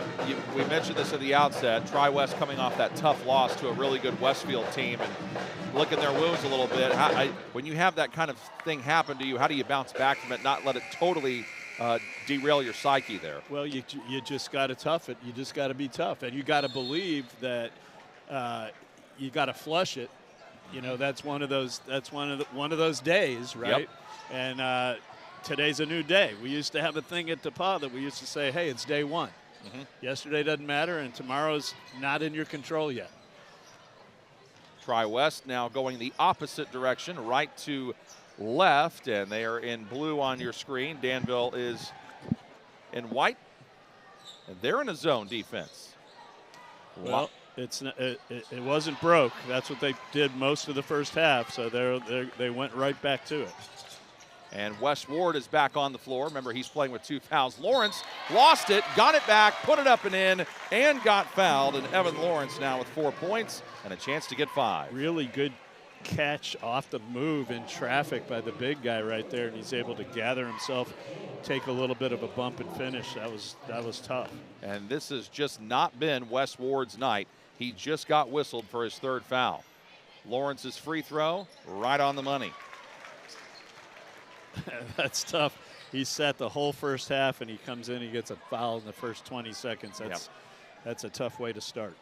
Speaker 1: we mentioned this at the outset, Tri-West coming off that tough loss to a really good Westfield team and licking their wounds a little bit. When you have that kind of thing happen to you, how do you bounce back from it, not let it totally derail your psyche there?
Speaker 2: Well, you just got to tough it. You just got to be tough, and you got to believe that you got to flush it. You know, that's one of those days, right?
Speaker 1: Yep.
Speaker 2: And today's a new day. We used to have a thing at DePauw that we used to say, hey, it's day one.
Speaker 1: Mm-hmm.
Speaker 2: Yesterday doesn't matter, and tomorrow's not in your control yet.
Speaker 1: Tri-West now going the opposite direction, right to left, and they are in blue on your screen. Danville is in white, and they're in a zone defense.
Speaker 2: Well, it wasn't broke. That's what they did most of the first half, so they went right back to it.
Speaker 1: And Wes Ward is back on the floor. Remember, he's playing with 2 fouls. Lawrence lost it, got it back, put it up and in, and got fouled. And Evan Lawrence now with 4 points and a chance to get 5.
Speaker 2: Really good catch off the move in traffic by the big guy right there, and he's able to gather himself, take a little bit of a bump and finish. That was tough.
Speaker 1: And this has just not been Wes Ward's night. He just got whistled for his 3rd foul. Lawrence's free throw, right on the money.
Speaker 2: That's tough. He sat the whole first half, and he comes in, he gets a foul in the first 20 seconds. That's a tough way to start.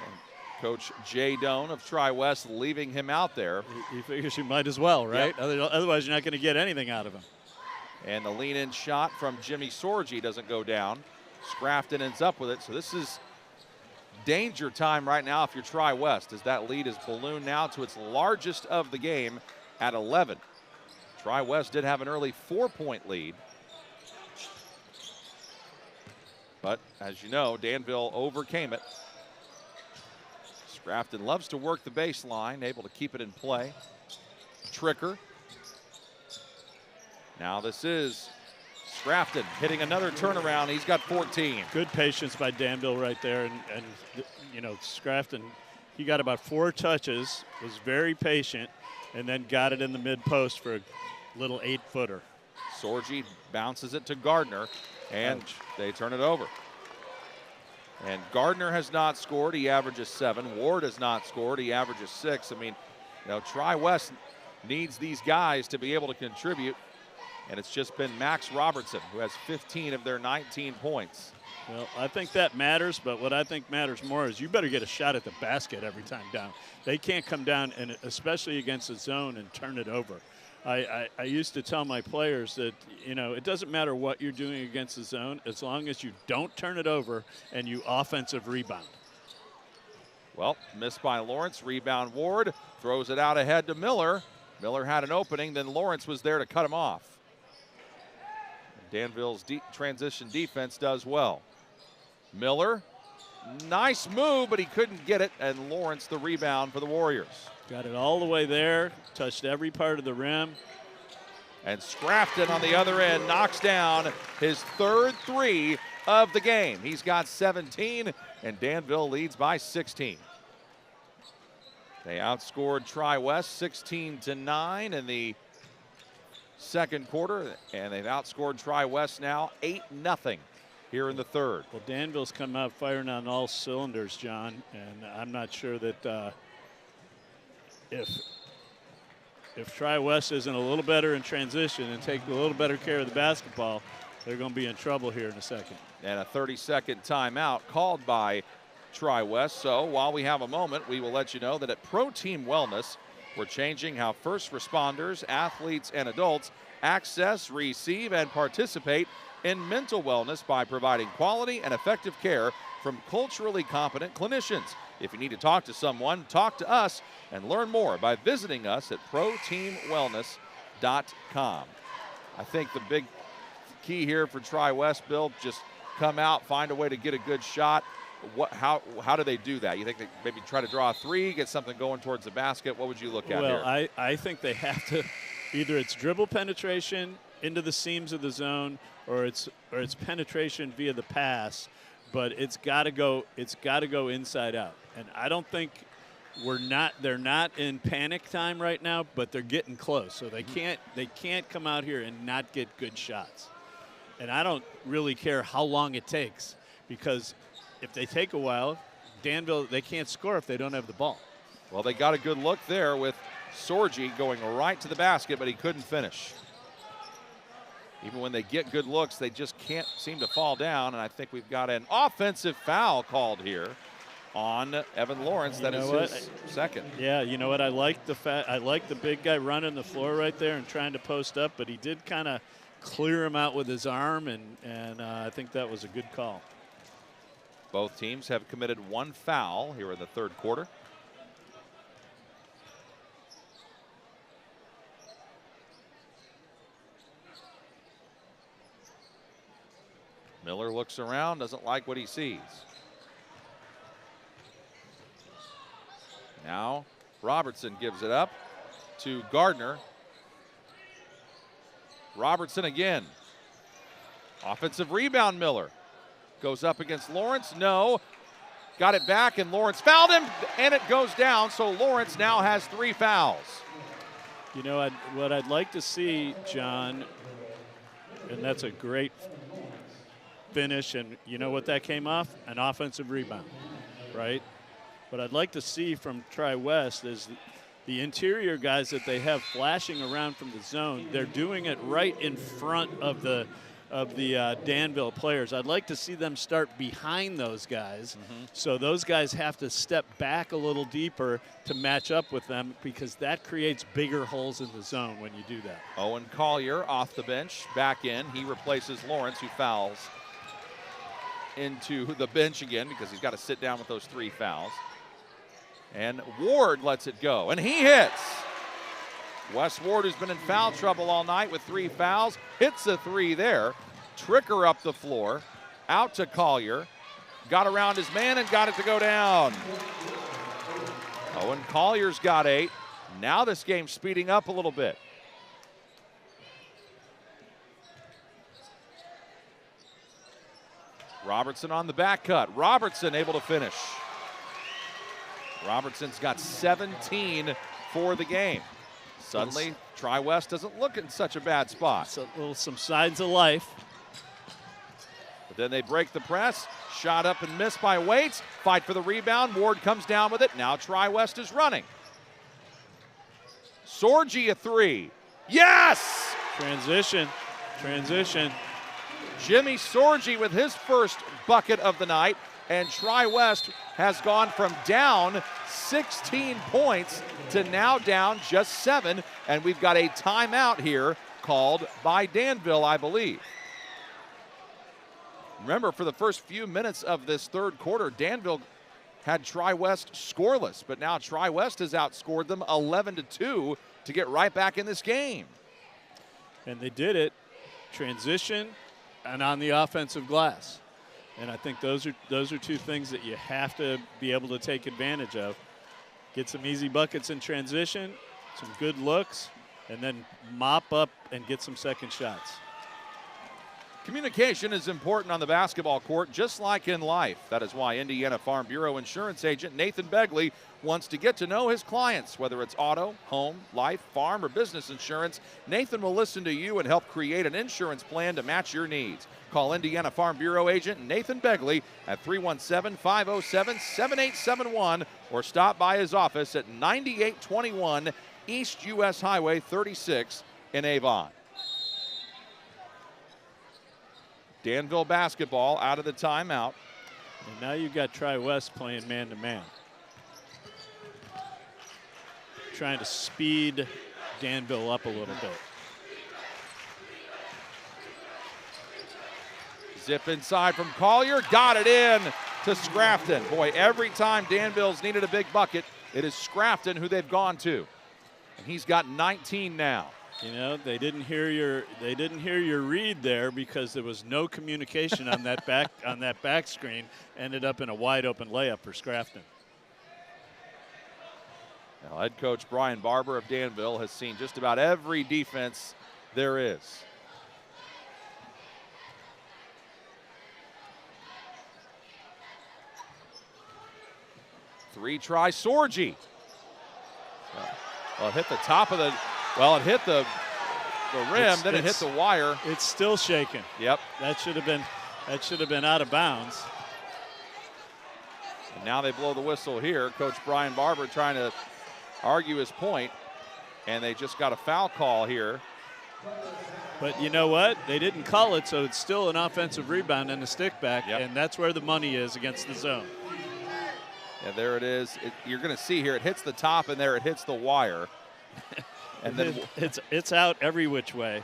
Speaker 1: And Coach Jay Doan of Tri-West leaving him out there.
Speaker 2: He figures you might as well, right? Yep. Otherwise, you're not going to get anything out of him.
Speaker 1: And the lean-in shot from Jimmy Sorgi doesn't go down. Scrafton ends up with it. So this is danger time right now if you're Tri-West, as that lead is ballooned now to its largest of the game at 11. Tri-West did have an early 4-point lead. But as you know, Danville overcame it. Scrafton loves to work the baseline, able to keep it in play. Tricker. Now this is Scrafton hitting another turnaround. He's got 14.
Speaker 2: Good patience by Danville right there. And you know, Scrafton he got about 4 touches, was very patient, and then got it in the mid-post for a little 8-footer.
Speaker 1: Sorgi bounces it to Gardner, and they turn it over. And Gardner has not scored. He averages 7. Ward has not scored. He averages 6. I mean, you know, Tri-West needs these guys to be able to contribute, and it's just been Max Robertson who has 15 of their 19 points.
Speaker 2: Well, I think that matters, but what I think matters more is you better get a shot at the basket every time down. They can't come down, and especially against the zone, and turn it over. I used to tell my players that, you know, it doesn't matter what you're doing against the zone as long as you don't turn it over and you offensive rebound.
Speaker 1: Well, missed by Lawrence. Rebound Ward. Throws it out ahead to Miller. Miller had an opening, then Lawrence was there to cut him off. Danville's transition defense does well. Miller, nice move, but he couldn't get it, and Lawrence the rebound for the Warriors.
Speaker 2: Got it all the way there, touched every part of the rim.
Speaker 1: And Scrafton on the other end knocks down his 3rd 3 of the game. He's got 17, and Danville leads by 16. They outscored Tri-West 16-9 in the second quarter, and they've outscored Tri-West now 8-0 here in the third.
Speaker 2: Well, Danville's come out firing on all cylinders, John, and I'm not sure that if Tri-West isn't a little better in transition and take a little better care of the basketball, they're going to be in trouble here in a second.
Speaker 1: And a 30-second timeout called by Tri-West. So while we have a moment, we will let you know that at Pro Team Wellness, we're changing how first responders, athletes, and adults access, receive, and participate in mental wellness by providing quality and effective care from culturally competent clinicians. If you need to talk to someone, talk to us and learn more by visiting us at proteamwellness.com. I think the big key here for Tri-West, Bill, just come out, find a way to get a good shot. How do they do that? You think they maybe try to draw a 3, get something going towards the basket? What would you look at here?
Speaker 2: Well, I think they have to, either it's dribble penetration into the seams of the zone, or it's penetration via the pass, but it's got to go inside out. And I don't think they're not in panic time right now, but they're getting close. So they can't come out here and not get good shots. And I don't really care how long it takes, because if they take a while, Danville, they can't score if they don't have the ball.
Speaker 1: Well, they got a good look there with Sorgi going right to the basket, but he couldn't finish. Even when they get good looks, they just can't seem to fall down, and I think we've got an offensive foul called here on Evan Lawrence. That is his second.
Speaker 2: Yeah, you know what? I like the big guy running the floor right there and trying to post up, but he did kind of clear him out with his arm, and I think that was a good call.
Speaker 1: Both teams have committed 1 foul here in the third quarter. Miller looks around, doesn't like what he sees. Now Robertson gives it up to Gardner. Robertson again. Offensive rebound, Miller. Goes up against Lawrence, no. Got it back, and Lawrence fouled him, and it goes down, so Lawrence now has 3 fouls.
Speaker 2: You know, what I'd like to see, John, and that's a great finish, and you know what that came off? An offensive rebound, right? What I'd like to see from Tri-West is the interior guys that they have flashing around from the zone. They're doing it right in front of the Danville players. I'd like to see them start behind those guys. So those guys have to step back a little deeper to match up with them, because that creates bigger holes in the zone when you do that.
Speaker 1: Owen Collier off the bench, back in. He replaces Lawrence, who fouls into the bench again because he's got to sit down with those 3 fouls. And Ward lets it go, and he hits. Wes Ward, who's been in foul trouble all night with 3 fouls, hits a 3 there. Tricker up the floor, out to Collier. Got around his man and got it to go down. Owen Collier's got 8. Now this game's speeding up a little bit. Robertson on the back cut. Robertson able to finish. Robertson's got 17 for the game. Suddenly, Tri-West doesn't look in such a bad spot.
Speaker 2: Some signs of life.
Speaker 1: But then they break the press. Shot up and missed by Waits. Fight for the rebound. Ward comes down with it. Now Tri-West is running. Sorgi a three. Yes!
Speaker 2: Transition.
Speaker 1: Jimmy Sorgi with his first bucket of the night. And Tri-West has gone from down 16 points to now down just 7. And we've got a timeout here called by Danville, I believe. Remember, for the first few minutes of this third quarter, Danville had Tri-West scoreless, but now Tri-West has outscored them 11-2 to get right back in this game.
Speaker 2: And they did it, transition and on the offensive glass. And I think those are two things that you have to be able to take advantage of. Get some easy buckets in transition, some good looks, and then mop up and get some second shots.
Speaker 1: Communication is important on the basketball court, just like in life. That is why Indiana Farm Bureau insurance agent Nathan Begley wants to get to know his clients. Whether it's auto, home, life, farm, or business insurance, Nathan will listen to you and help create an insurance plan to match your needs. Call Indiana Farm Bureau agent Nathan Begley at 317-507-7871 or stop by his office at 9821 East US Highway 36 in Avon. Danville basketball out of the timeout.
Speaker 2: And now you've got Tri-West playing man-to-man. Trying to speed Danville up a little bit.
Speaker 1: Zip inside from Collier, got it in to Scrafton. Boy, every time Danville's needed a big bucket, it is Scrafton who they've gone to. And he's got 19 now.
Speaker 2: You know, they didn't hear your read there because there was no communication on that back screen. Ended up in a wide open layup for Scrafton.
Speaker 1: Now, head coach Brian Barber of Danville has seen just about every defense there is. Three try Sorgi. Well, it hit the top of the. Well, it hit the rim, then it hit the wire.
Speaker 2: It's still shaking.
Speaker 1: Yep.
Speaker 2: That should have been out of bounds.
Speaker 1: And now they blow the whistle here. Coach Brian Barber trying to argue his point, and they just got a foul call here.
Speaker 2: But you know what? They didn't call it, so it's still an offensive rebound and a stick back, and that's where the money is against the zone.
Speaker 1: Yeah, there it is. You're going to see here, it hits the top, and there it hits the wire.
Speaker 2: And then it's out every which way.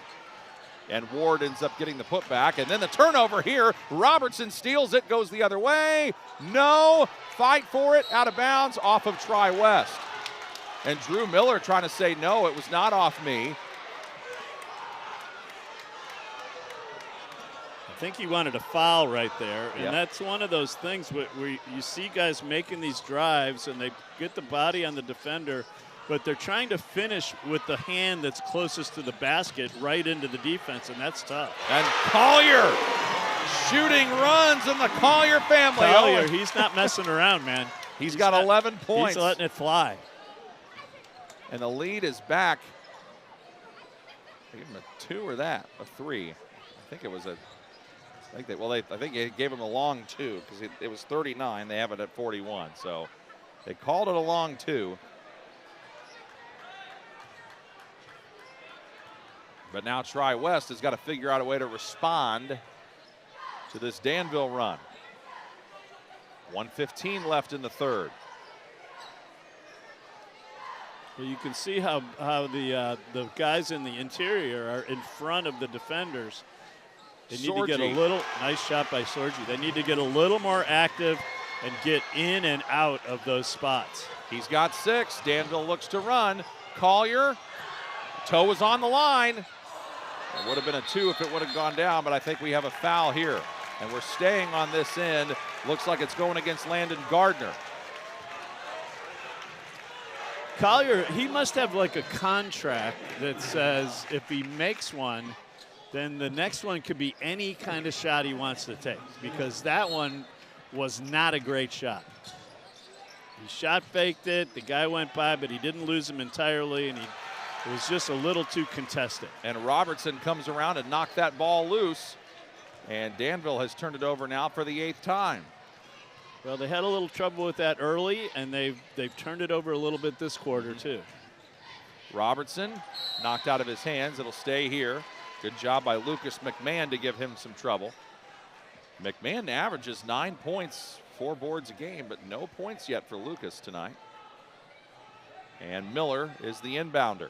Speaker 1: And Ward ends up getting the putback. And then the turnover here. Robertson steals it, goes the other way. No. Fight for it. Out of bounds off of Tri-West. And Drew Miller trying to say, no, it was not off me.
Speaker 2: I think he wanted a foul right there. And that's one of those things where you see guys making these drives and they get the body on the defender, but they're trying to finish with the hand that's closest to the basket right into the defense, and that's tough.
Speaker 1: And Collier shooting runs in the Collier family.
Speaker 2: Collier, he's not messing around, man.
Speaker 1: He's got 11 points.
Speaker 2: He's letting it fly.
Speaker 1: And the lead is back. They gave him a 2 or a 3. I think it was a. I think they gave him a long 2 because it was 39. They have it at 41. So they called it a long 2. But now Tri-West has got to figure out a way to respond to this Danville run. 1:15 left in the third.
Speaker 2: Well, you can see how the guys in the interior are in front of the defenders. They need to get a little, nice shot by Sorgi. They need to get a little more active and get in and out of those spots.
Speaker 1: He's got 6. Danville looks to run. Collier, toe is on the line. It would have been a 2 if it would have gone down, but I think we have a foul here. And we're staying on this end. Looks like it's going against Landon Gardner.
Speaker 2: Collier, he must have like a contract that says if he makes one, then the next one could be any kind of shot he wants to take, because that one was not a great shot. He shot faked it. The guy went by, but he didn't lose him entirely, and it was just a little too contested.
Speaker 1: And Robertson comes around and knocked that ball loose. And Danville has turned it over now for the 8th time.
Speaker 2: Well, they had a little trouble with that early, and they've turned it over a little bit this quarter, too.
Speaker 1: Robertson knocked out of his hands. It'll stay here. Good job by Lucas McMahon to give him some trouble. McMahon averages 9 points, 4 boards a game, but no points yet for Lucas tonight. And Miller is the inbounder.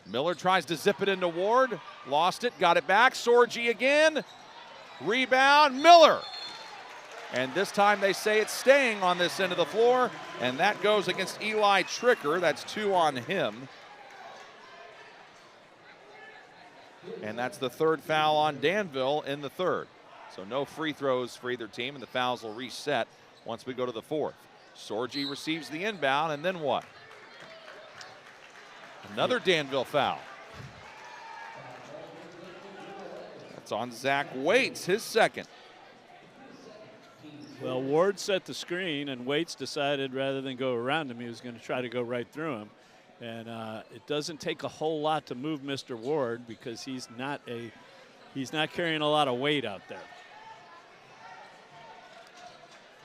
Speaker 1: Miller tries to zip it into Ward, lost it, got it back. Sorgi again, rebound, Miller. And this time they say it's staying on this end of the floor, and that goes against Eli Tricker. That's 2 on him. And that's the 3rd foul on Danville in the 3rd. So no free throws for either team, and the fouls will reset once we go to the 4th. Sorgi receives the inbound, and then what? Another Danville foul. That's on Zach Waits, his 2nd.
Speaker 2: Well, Ward set the screen, and Waits decided rather than go around him, he was going to try to go right through him. And it doesn't take a whole lot to move Mr. Ward because he's not carrying a lot of weight out there.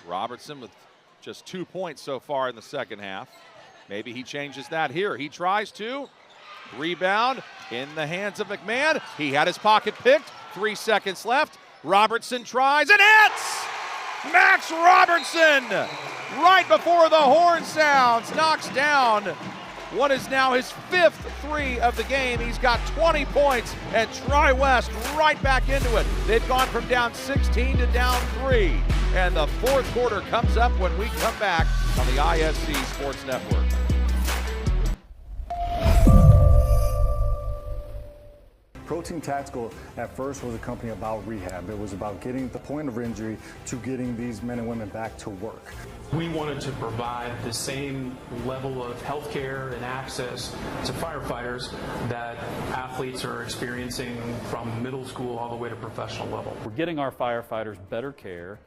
Speaker 1: Robertson with just 2 points so far in the 2nd half. Maybe he changes that here. He tries to. Rebound in the hands of McMahon. He had his pocket picked. 3 seconds left. Robertson tries and hits! Max Robertson, right before the horn sounds, knocks down what is now his 5th 3 of the game. He's got 20 points, and Tri-West right back into it. They've gone from down 16 to down 3. And the 4th quarter comes up when we come back on the ISC Sports Network.
Speaker 4: Protein Tactical at first was a company about rehab. It was about getting the point of injury to getting these men and women back to work.
Speaker 5: We wanted to provide the same level of health care and access to firefighters that athletes are experiencing from middle school all the way to professional level.
Speaker 6: We're getting our firefighters better care,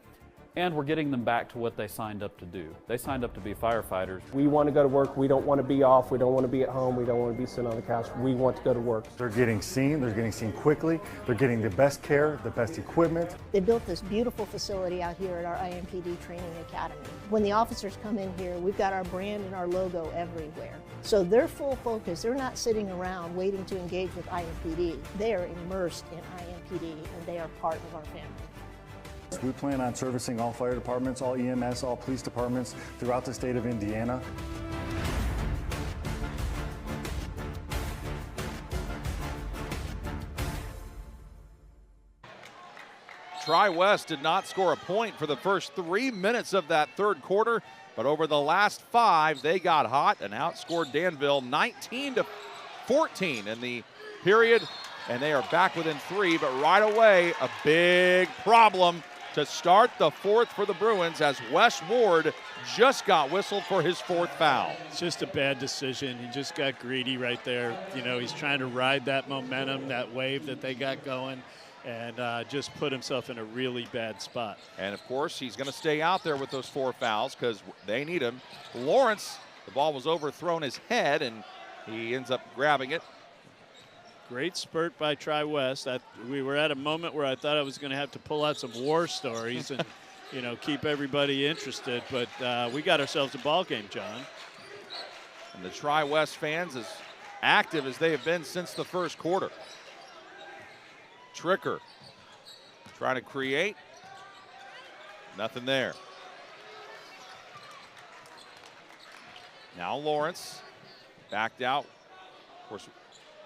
Speaker 6: and we're getting them back to what they signed up to do. They signed up to be firefighters.
Speaker 7: We want to go to work. We don't want to be off. We don't want to be at home. We don't want to be sitting on the couch. We want to go to work.
Speaker 4: They're getting seen quickly. They're getting the best care, the best equipment.
Speaker 8: They built this beautiful facility out here at our IMPD Training Academy. When the officers come in here, we've got our brand and our logo everywhere. So their full focus, they're not sitting around waiting to engage with IMPD. They are immersed in IMPD, and they are part of our family.
Speaker 4: We plan on servicing all fire departments, all EMS, all police departments throughout the state of Indiana.
Speaker 1: Tri-West did not score a point for the first 3 minutes of that 3rd quarter, but over the last 5, they got hot and outscored Danville 19-14 in the period, and they are back within 3, but right away, a big problem to start the 4th for the Bruins as Wes Ward just got whistled for his 4th foul.
Speaker 2: It's just a bad decision. He just got greedy right there. You know, he's trying to ride that momentum, that wave that they got going, and just put himself in a really bad spot.
Speaker 1: And, of course, he's going to stay out there with those 4 fouls because they need him. Lawrence, the ball was overthrown his head, and he ends up grabbing it.
Speaker 2: Great spurt by Tri-West. We were at a moment where I thought I was going to have to pull out some war stories and, you know, keep everybody interested. But we got ourselves a ball game, John.
Speaker 1: And the Tri-West fans as active as they have been since the 1st quarter. Tricker trying to create. Nothing there. Now Lawrence backed out. Of course,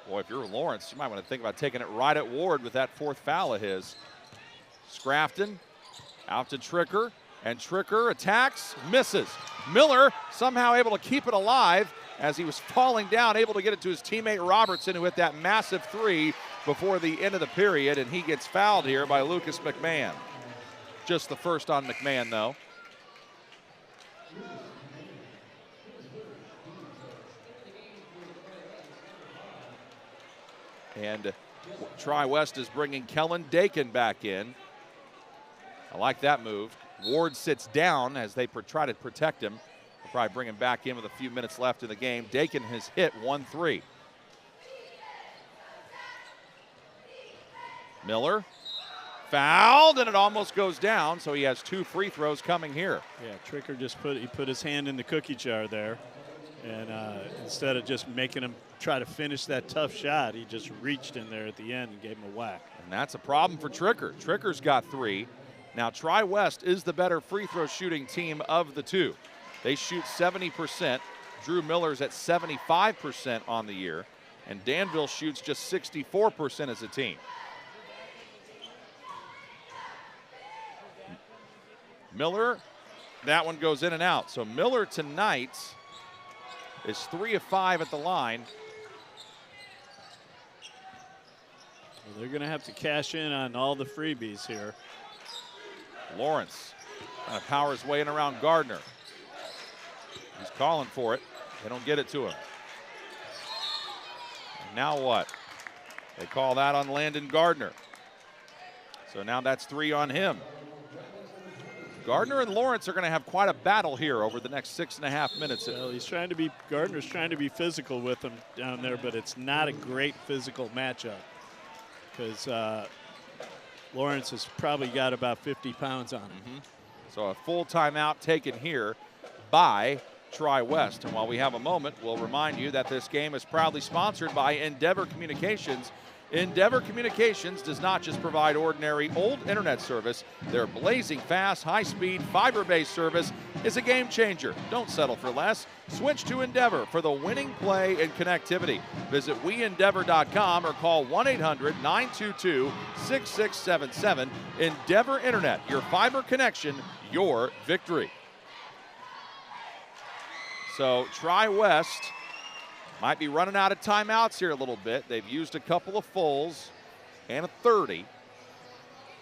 Speaker 1: boy, if you're Lawrence, you might want to think about taking it right at Ward with that 4th foul of his. Scrafton out to Tricker, and Tricker attacks, misses. Miller somehow able to keep it alive as he was falling down, able to get it to his teammate Robertson, who hit that massive 3 before the end of the period, and he gets fouled here by Lucas McMahon. Just the 1st on McMahon, though. And Tri-West is bringing Kellen Dakin back in. I like that move. Ward sits down as they try to protect him. They'll probably bring him back in with a few minutes left in the game. Dakin has hit 1-3. Miller fouled, and it almost goes down, so he has 2 free throws coming here.
Speaker 2: Yeah, Tricker just put his hand in the cookie jar there, and instead of just making him try to finish that tough shot, he just reached in there at the end and gave him a whack.
Speaker 1: And that's a problem for Tricker. Tricker's got 3. Now, Tri-West is the better free throw shooting team of the two. They shoot 70%. Drew Miller's at 75% on the year, and Danville shoots just 64% as a team. Miller, that one goes in and out. So Miller tonight is 3 of 5 at the line.
Speaker 2: Well, they're going to have to cash in on all the freebies here.
Speaker 1: Lawrence kind of powers way in around Gardner. He's calling for it. They don't get it to him. And now what? They call that on Landon Gardner. So now that's 3 on him. Gardner and Lawrence are going to have quite a battle here over the next 6.5 minutes.
Speaker 2: Well, Gardner's trying to be physical with him down there, but it's not a great physical matchup because Lawrence has probably got about 50 pounds on him.
Speaker 1: Mm-hmm. So a full timeout taken here by Tri-West. And while we have a moment, we'll remind you that this game is proudly sponsored by Endeavor Communications. Endeavor Communications does not just provide ordinary old internet service. Their blazing fast, high-speed, fiber-based service is a game changer. Don't settle for less. Switch to Endeavor for the winning play and connectivity. Visit WeEndeavor.com or call 1-800-922-6677. Endeavor Internet, your fiber connection, your victory. So Tri-West might be running out of timeouts here a little bit. They've used a couple of fulls and a 30.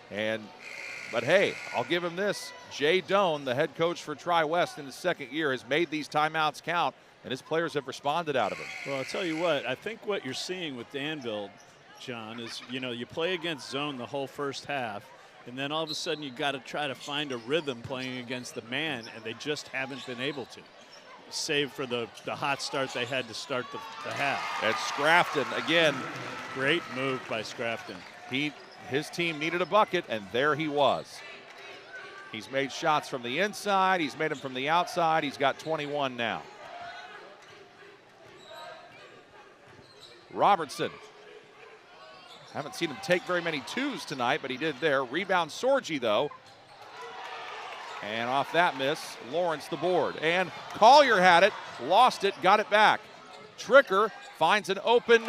Speaker 1: But hey, I'll give him this. Jay Doan, the head coach for Tri-West in his second year, has made these timeouts count, and his players have responded out of them.
Speaker 2: Well, I'll tell you what, I think what you're seeing with Danville, John, is, you play against zone the whole first half, and then all of a sudden you got to try to find a rhythm playing against the man, and they just haven't been able to. Save for the hot start they had to start the half.
Speaker 1: That's Scrafton again.
Speaker 2: Great move by Scrafton.
Speaker 1: His team needed a bucket, and there he was. He's made shots from the inside. He's made them from the outside. He's got 21 now. Robertson. Haven't seen him take very many twos tonight, but he did there. Rebound Sorgi, though. And off that miss, Lawrence the board. And Collier had it, lost it, got it back. Tricker finds an open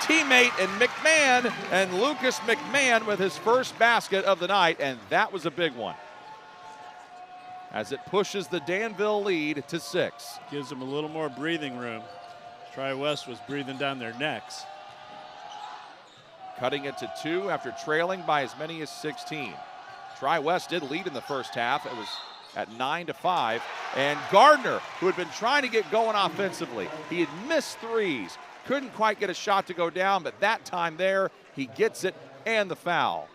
Speaker 1: teammate in McMahon, and Lucas McMahon with his first basket of the night, and that was a big one. As it pushes the Danville lead to 6.
Speaker 2: Gives them a little more breathing room. Tri-West was breathing down their necks.
Speaker 1: Cutting it to 2 after trailing by as many as 16. Tri-West did lead in the first half. It was at 9-5. And Gardner, who had been trying to get going offensively, he had missed threes. Couldn't quite get a shot to go down, but that time there, he gets it and the foul.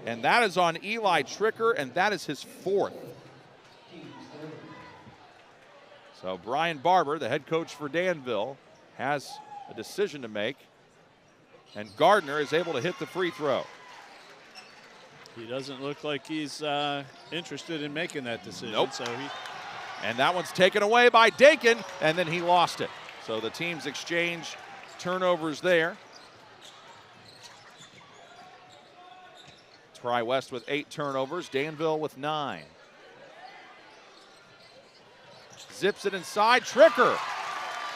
Speaker 1: And that is on Eli Tricker, and that is his 4th. So Brian Barber, the head coach for Danville, has a decision to make. And Gardner is able to hit the free throw.
Speaker 2: He doesn't look like he's interested in making that decision.
Speaker 1: Nope.
Speaker 2: So
Speaker 1: and that one's taken away by Dakin, and then he lost it. So the teams exchange turnovers there. Tri-West with 8 turnovers, Danville with 9. Zips it inside, Tricker.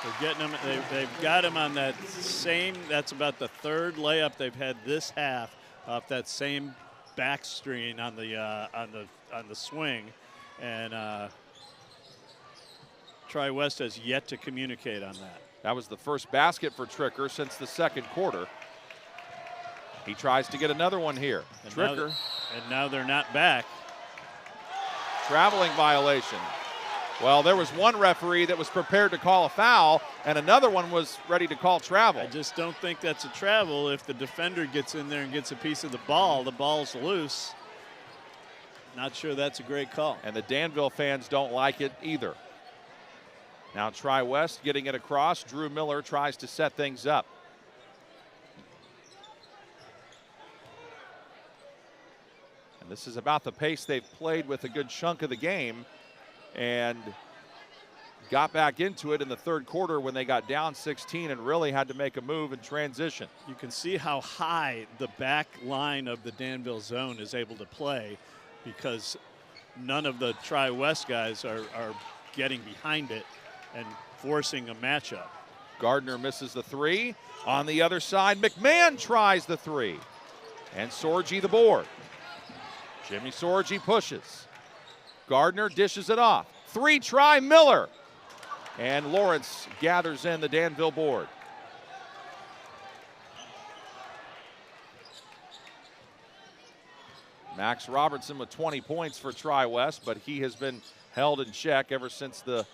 Speaker 2: They're getting him. They've got him on that same. That's about the 3rd layup they've had this half off that same back screen on the swing, and Tri-West has yet to communicate on that.
Speaker 1: That was the first basket for Tricker since the second quarter. He tries to get another one here.
Speaker 2: And
Speaker 1: Tricker.
Speaker 2: Now they're not back.
Speaker 1: Traveling violation. Well, there was one referee that was prepared to call a foul, and another one was ready to call travel.
Speaker 2: I just don't think that's a travel. If the defender gets in there and gets a piece of the ball's loose. Not sure that's a great call.
Speaker 1: And the Danville fans don't like it either. Now Tri-West getting it across. Drew Miller tries to set things up. And this is about the pace they've played with a good chunk of the game, and got back into it in the third quarter when they got down 16 and really had to make a move in transition.
Speaker 2: You can see how high the back line of the Danville zone is able to play, because none of the Tri-West guys are getting behind it and forcing a matchup.
Speaker 1: Gardner misses the three. On the other side, McMahon tries the three. And Sorgi the board. Jimmy Sorgi pushes. Gardner dishes it off. Three try, Miller. And Lawrence gathers in the Danville board. Max Robertson with 20 points for Tri-West, but he has been held in check ever since the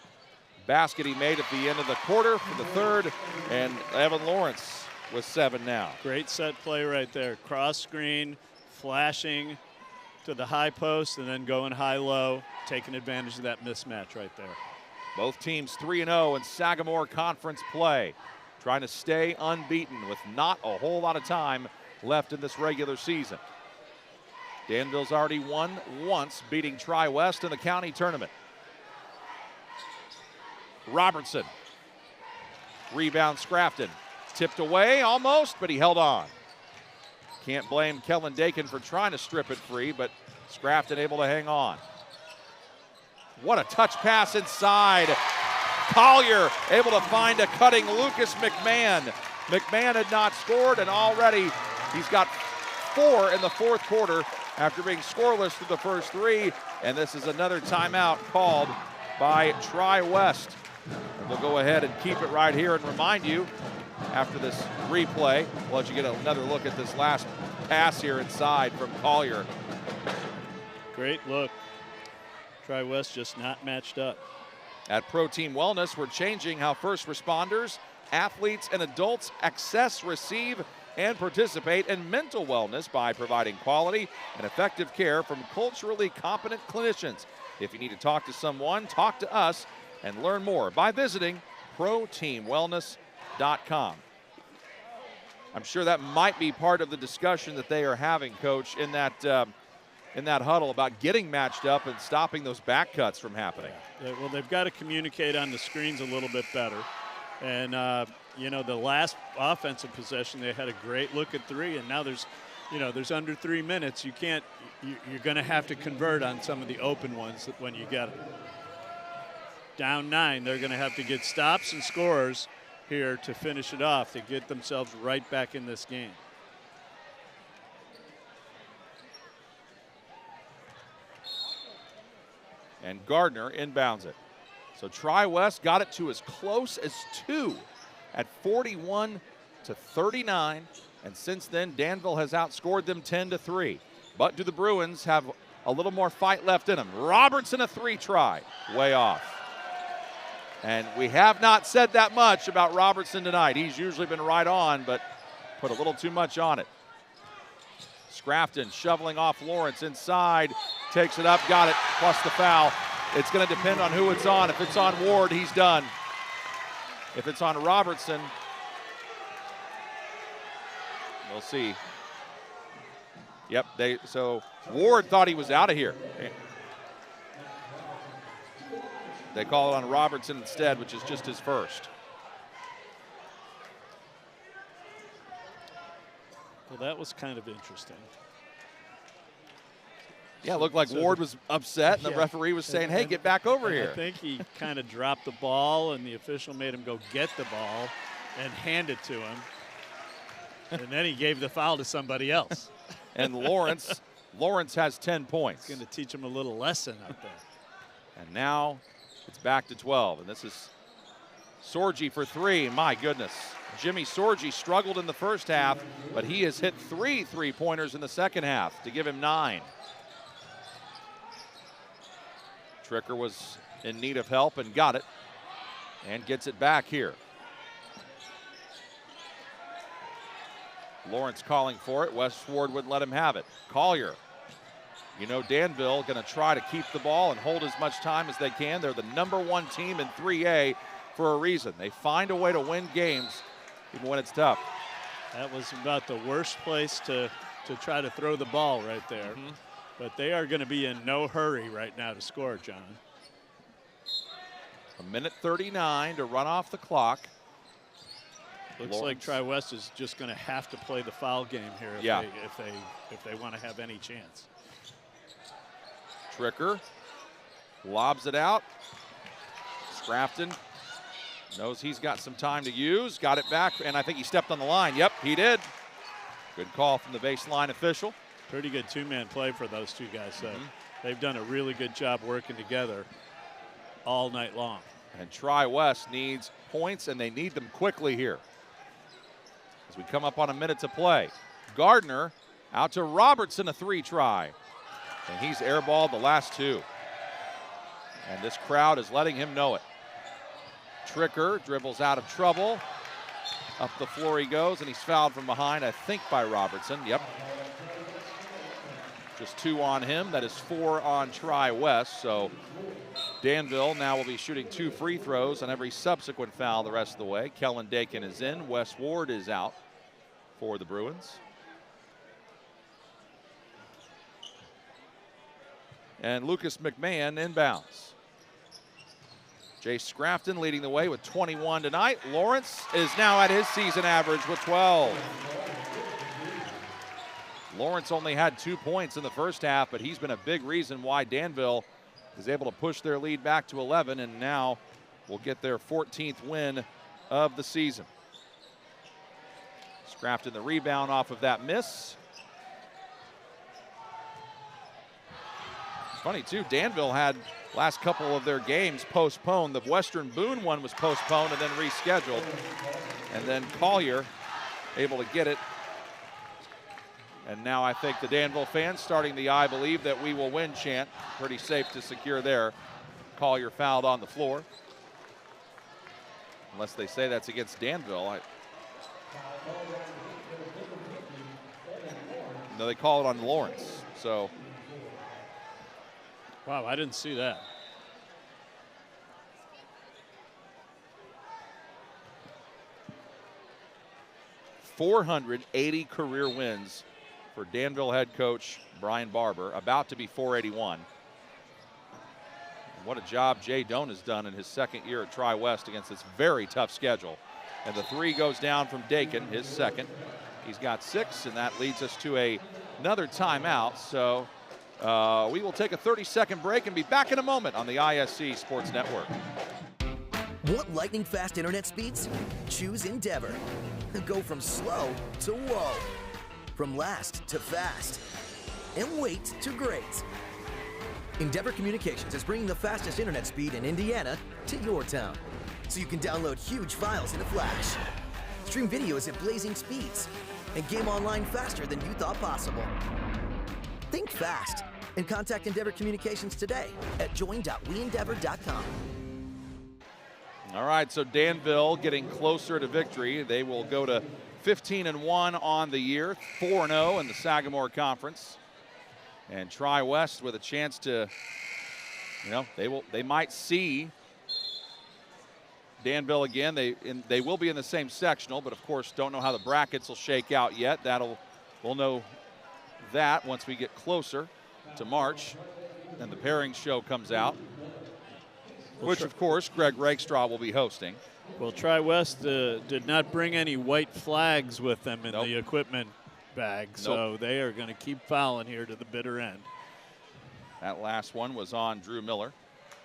Speaker 1: basket he made at the end of the quarter for the third. And Evan Lawrence with 7 now.
Speaker 2: Great set play right there. Cross screen, flashing to the high post, and then going high-low, taking advantage of that mismatch right there.
Speaker 1: Both teams 3-0 in Sagamore Conference play, trying to stay unbeaten with not a whole lot of time left in this regular season. Danville's already won once, beating Tri-West in the county tournament. Robertson. Rebound Scrafton. Tipped away almost, but he held on. Can't blame Kellen Dakin for trying to strip it free, but Scrafton able to hang on. What a touch pass inside. Collier able to find a cutting Lucas McMahon. McMahon had not scored, and already he's got 4 in the fourth quarter after being scoreless through the first 3. And this is another timeout called by Tri-West. We'll go ahead and keep it right here and remind you, after this replay, we'll let you get another look at this last pass here inside from Collier.
Speaker 2: Great look. Tri-West just not matched up.
Speaker 1: At Pro Team Wellness, we're changing how first responders, athletes, and adults access, receive, and participate in mental wellness by providing quality and effective care from culturally competent clinicians. If you need to talk to someone, talk to us and learn more by visiting proteamwellness.com. I'm sure that might be part of the discussion that they are having, Coach, in that huddle about getting matched up and stopping those back cuts from happening.
Speaker 2: Yeah, well, they've got to communicate on the screens a little bit better. And, you know, the last offensive possession, they had a great look at 3, and now there's under 3 minutes. You're going to have to convert on some of the open ones when you get it. Down 9, they're going to have to get stops and scores here to finish it off, to get themselves right back in this game.
Speaker 1: And Gardner inbounds it. So Tri-West got it to as close as 2 at 41-39. And since then, Danville has outscored them 10-3. But do the Bruins have a little more fight left in them? Robertson, a 3 try, way off. And we have not said that much about Robertson tonight. He's usually been right on, but put a little too much on it. Scrafton shoveling off Lawrence inside, takes it up, got it, plus the foul. It's going to depend on who it's on. If it's on Ward, he's done. If it's on Robertson, we'll see. Yep, so Ward thought he was out of here. They call it on Robertson instead, which is just his first.
Speaker 2: Well, that was kind of interesting.
Speaker 1: Yeah, it looked like Ward was upset, and the referee was saying, hey, get back over here.
Speaker 2: I think he kind of dropped the ball, and the official made him go get the ball and hand it to him. And then he gave the foul to somebody else.
Speaker 1: And Lawrence has 10 points.
Speaker 2: He's going to teach him a little lesson out there.
Speaker 1: And now it's back to 12, and this is Sorgi for 3. My goodness. Jimmy Sorgi struggled in the first half, but he has hit 3 3-pointers in the second half to give him 9. Tricker was in need of help and got it, and gets it back here. Lawrence calling for it. West Ward wouldn't let him have it. Collier. You know, Danville going to try to keep the ball and hold as much time as they can. They're the #1 team in 3A for a reason. They find a way to win games even when it's tough.
Speaker 2: That was about the worst place to try to throw the ball right there. But they are going to be in no hurry right now to score, John.
Speaker 1: 1:39 to run off the clock.
Speaker 2: Looks like Tri-West is just going to have to play the foul game here if they want to have any chance.
Speaker 1: Tricker lobs it out. Scrafton knows he's got some time to use. Got it back, and I think he stepped on the line. Yep, he did. Good call from the baseline official.
Speaker 2: Pretty good two-man play for those two guys, though. They've done a really good job working together all night long.
Speaker 1: And Tri-West needs points, and they need them quickly here. As we come up on a minute to play. Gardner out to Robertson, a 3 try. And he's airballed the last 2. And this crowd is letting him know it. Tricker dribbles out of trouble. Up the floor he goes, and he's fouled from behind, I think by Robertson. Yep. Just 2 on him. That is 4 on Tri-West. So Danville now will be shooting 2 free throws on every subsequent foul the rest of the way. Kellen Dakin is in. Wes Ward is out for the Bruins. And Lucas McMahon inbounds. Jay Scrafton leading the way with 21 tonight. Lawrence is now at his season average with 12. Lawrence only had 2 points in the first half, but he's been a big reason why Danville is able to push their lead back to 11 and now will get their 14th win of the season. Scrafton the rebound off of that miss. It's funny too, Danville had last couple of their games postponed. The Western Boone one was postponed and then rescheduled. And then Collier able to get it. And now I think the Danville fans starting the "I believe that we will win" chant. Pretty safe to secure there. Collier fouled on the floor. Unless they say that's against Danville. No, they call it on Lawrence. So.
Speaker 2: Wow, I didn't see that.
Speaker 1: .480 career wins for Danville head coach Brian Barber, about to be .481. And what a job Jay Doan has done in his second year at Tri-West against this very tough schedule. And the 3 goes down from Dakin, his second. He's got 6, and that leads us to another timeout. So we will take a 30-second break and be back in a moment on the ISC Sports Network.
Speaker 3: Want lightning fast internet speeds? Choose Endeavor. Go from slow to whoa. From last to fast. And wait to great. Endeavor Communications is bringing the fastest internet speed in Indiana to your town. So you can download huge files in a flash. Stream videos at blazing speeds. And game online faster than you thought possible. Think fast and contact Endeavor Communications today at join.weendeavor.com.
Speaker 1: All right, so Danville getting closer to victory. They will go to 15-1 on the year, 4-0 in the Sagamore Conference. And Tri-West with a chance to, they might see Danville again. They will be in the same sectional, but of course don't know how the brackets will shake out yet. We'll know that once we get closer to March and the pairing show comes out, which of course Greg Rakestraw will be hosting.
Speaker 2: Well, Tri-West did not bring any white flags with them in the equipment bag, so they are going to keep fouling here to the bitter end.
Speaker 1: That last one was on Drew Miller,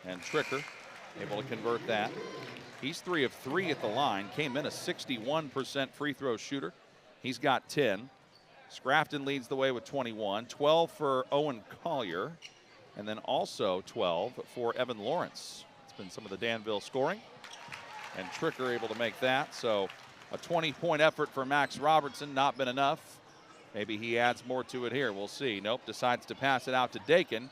Speaker 1: and Tricker able to convert that. He's 3 of 3 at the line, came in a 61% free throw shooter. He's got 10. Scrafton leads the way with 21, 12 for Owen Collier, and then also 12 for Evan Lawrence. It's been some of the Danville scoring, and Tricker able to make that. So a 20-point effort for Max Robertson, not been enough. Maybe he adds more to it here, we'll see. Nope, decides to pass it out to Dakin.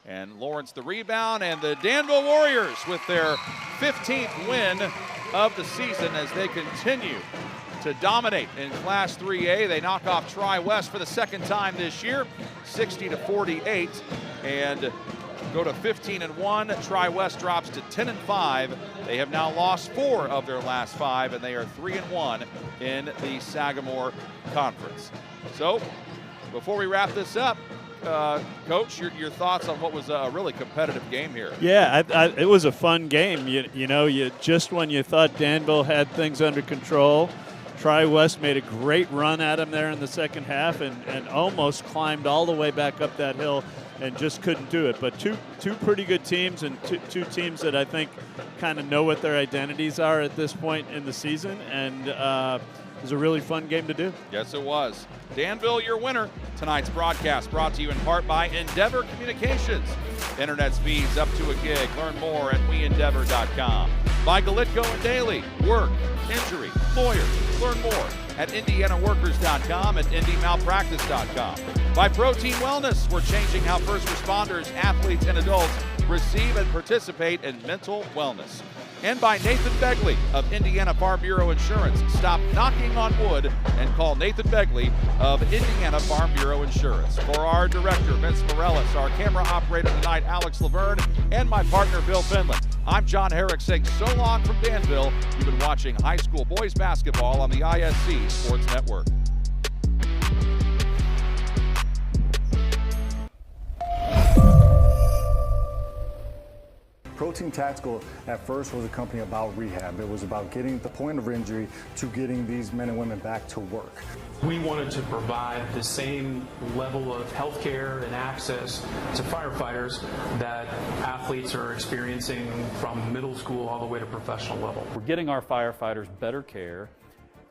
Speaker 1: And Lawrence the rebound, and the Danville Warriors with their 15th win of the season as they continue to dominate in Class 3A. They knock off Tri-West for the second time this year, 60-48, and go to 15-1. Tri-West drops to 10-5. They have now lost 4 of their last 5, and they are 3-1 in the Sagamore Conference. So, before we wrap this up, Coach, your thoughts on what was a really competitive game here?
Speaker 2: Yeah, it was a fun game. You know, just when you thought Danville had things under control, Tri-West made a great run at him there in the second half and almost climbed all the way back up that hill and just couldn't do it. But two pretty good teams, and two teams that I think kind of know what their identities are at this point in the season, and it was a really fun game to do.
Speaker 1: Yes, it was. Danville, your winner. Tonight's broadcast brought to you in part by Endeavor Communications. Internet speeds up to a gig. Learn more at weendeavor.com. By Galitko and Daly. Work, injury, lawyers. Learn more at indianaworkers.com and indymalpractice.com. By Protein Wellness. We're changing how first responders, athletes, and adults receive and participate in mental wellness. And by Nathan Begley of Indiana Farm Bureau Insurance. Stop knocking on wood and call Nathan Begley of Indiana Farm Bureau Insurance. For our director, Vince Morellis, our camera operator tonight, Alex Laverne, and my partner, Bill Finland, I'm John Herrick saying so long from Danville. You've been watching high school boys basketball on the ISC Sports Network.
Speaker 4: Protein Tactical at first was a company about rehab. It was about getting the point of injury to getting these men and women back to work.
Speaker 5: We wanted to provide the same level of health care and access to firefighters that athletes are experiencing from middle school all the way to professional level.
Speaker 6: We're getting our firefighters better care,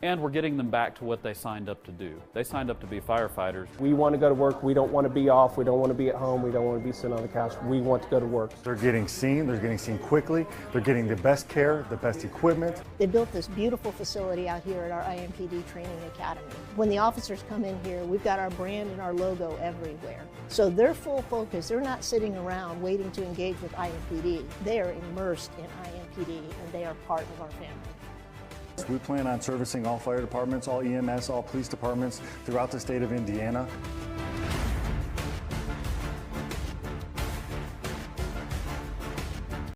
Speaker 6: and we're getting them back to what they signed up to do. They signed up to be firefighters.
Speaker 7: We want to go to work. We don't want to be off. We don't want to be at home. We don't want to be sitting on the couch. We want to go to work.
Speaker 4: They're getting seen quickly. They're getting the best care, the best equipment.
Speaker 8: They built this beautiful facility out here at our IMPD Training Academy. When the officers come in here, we've got our brand and our logo everywhere. So their full focus, they're not sitting around waiting to engage with IMPD. They are immersed in IMPD, and they are part of our family.
Speaker 4: We plan on servicing all fire departments, all EMS, all police departments throughout the state of Indiana.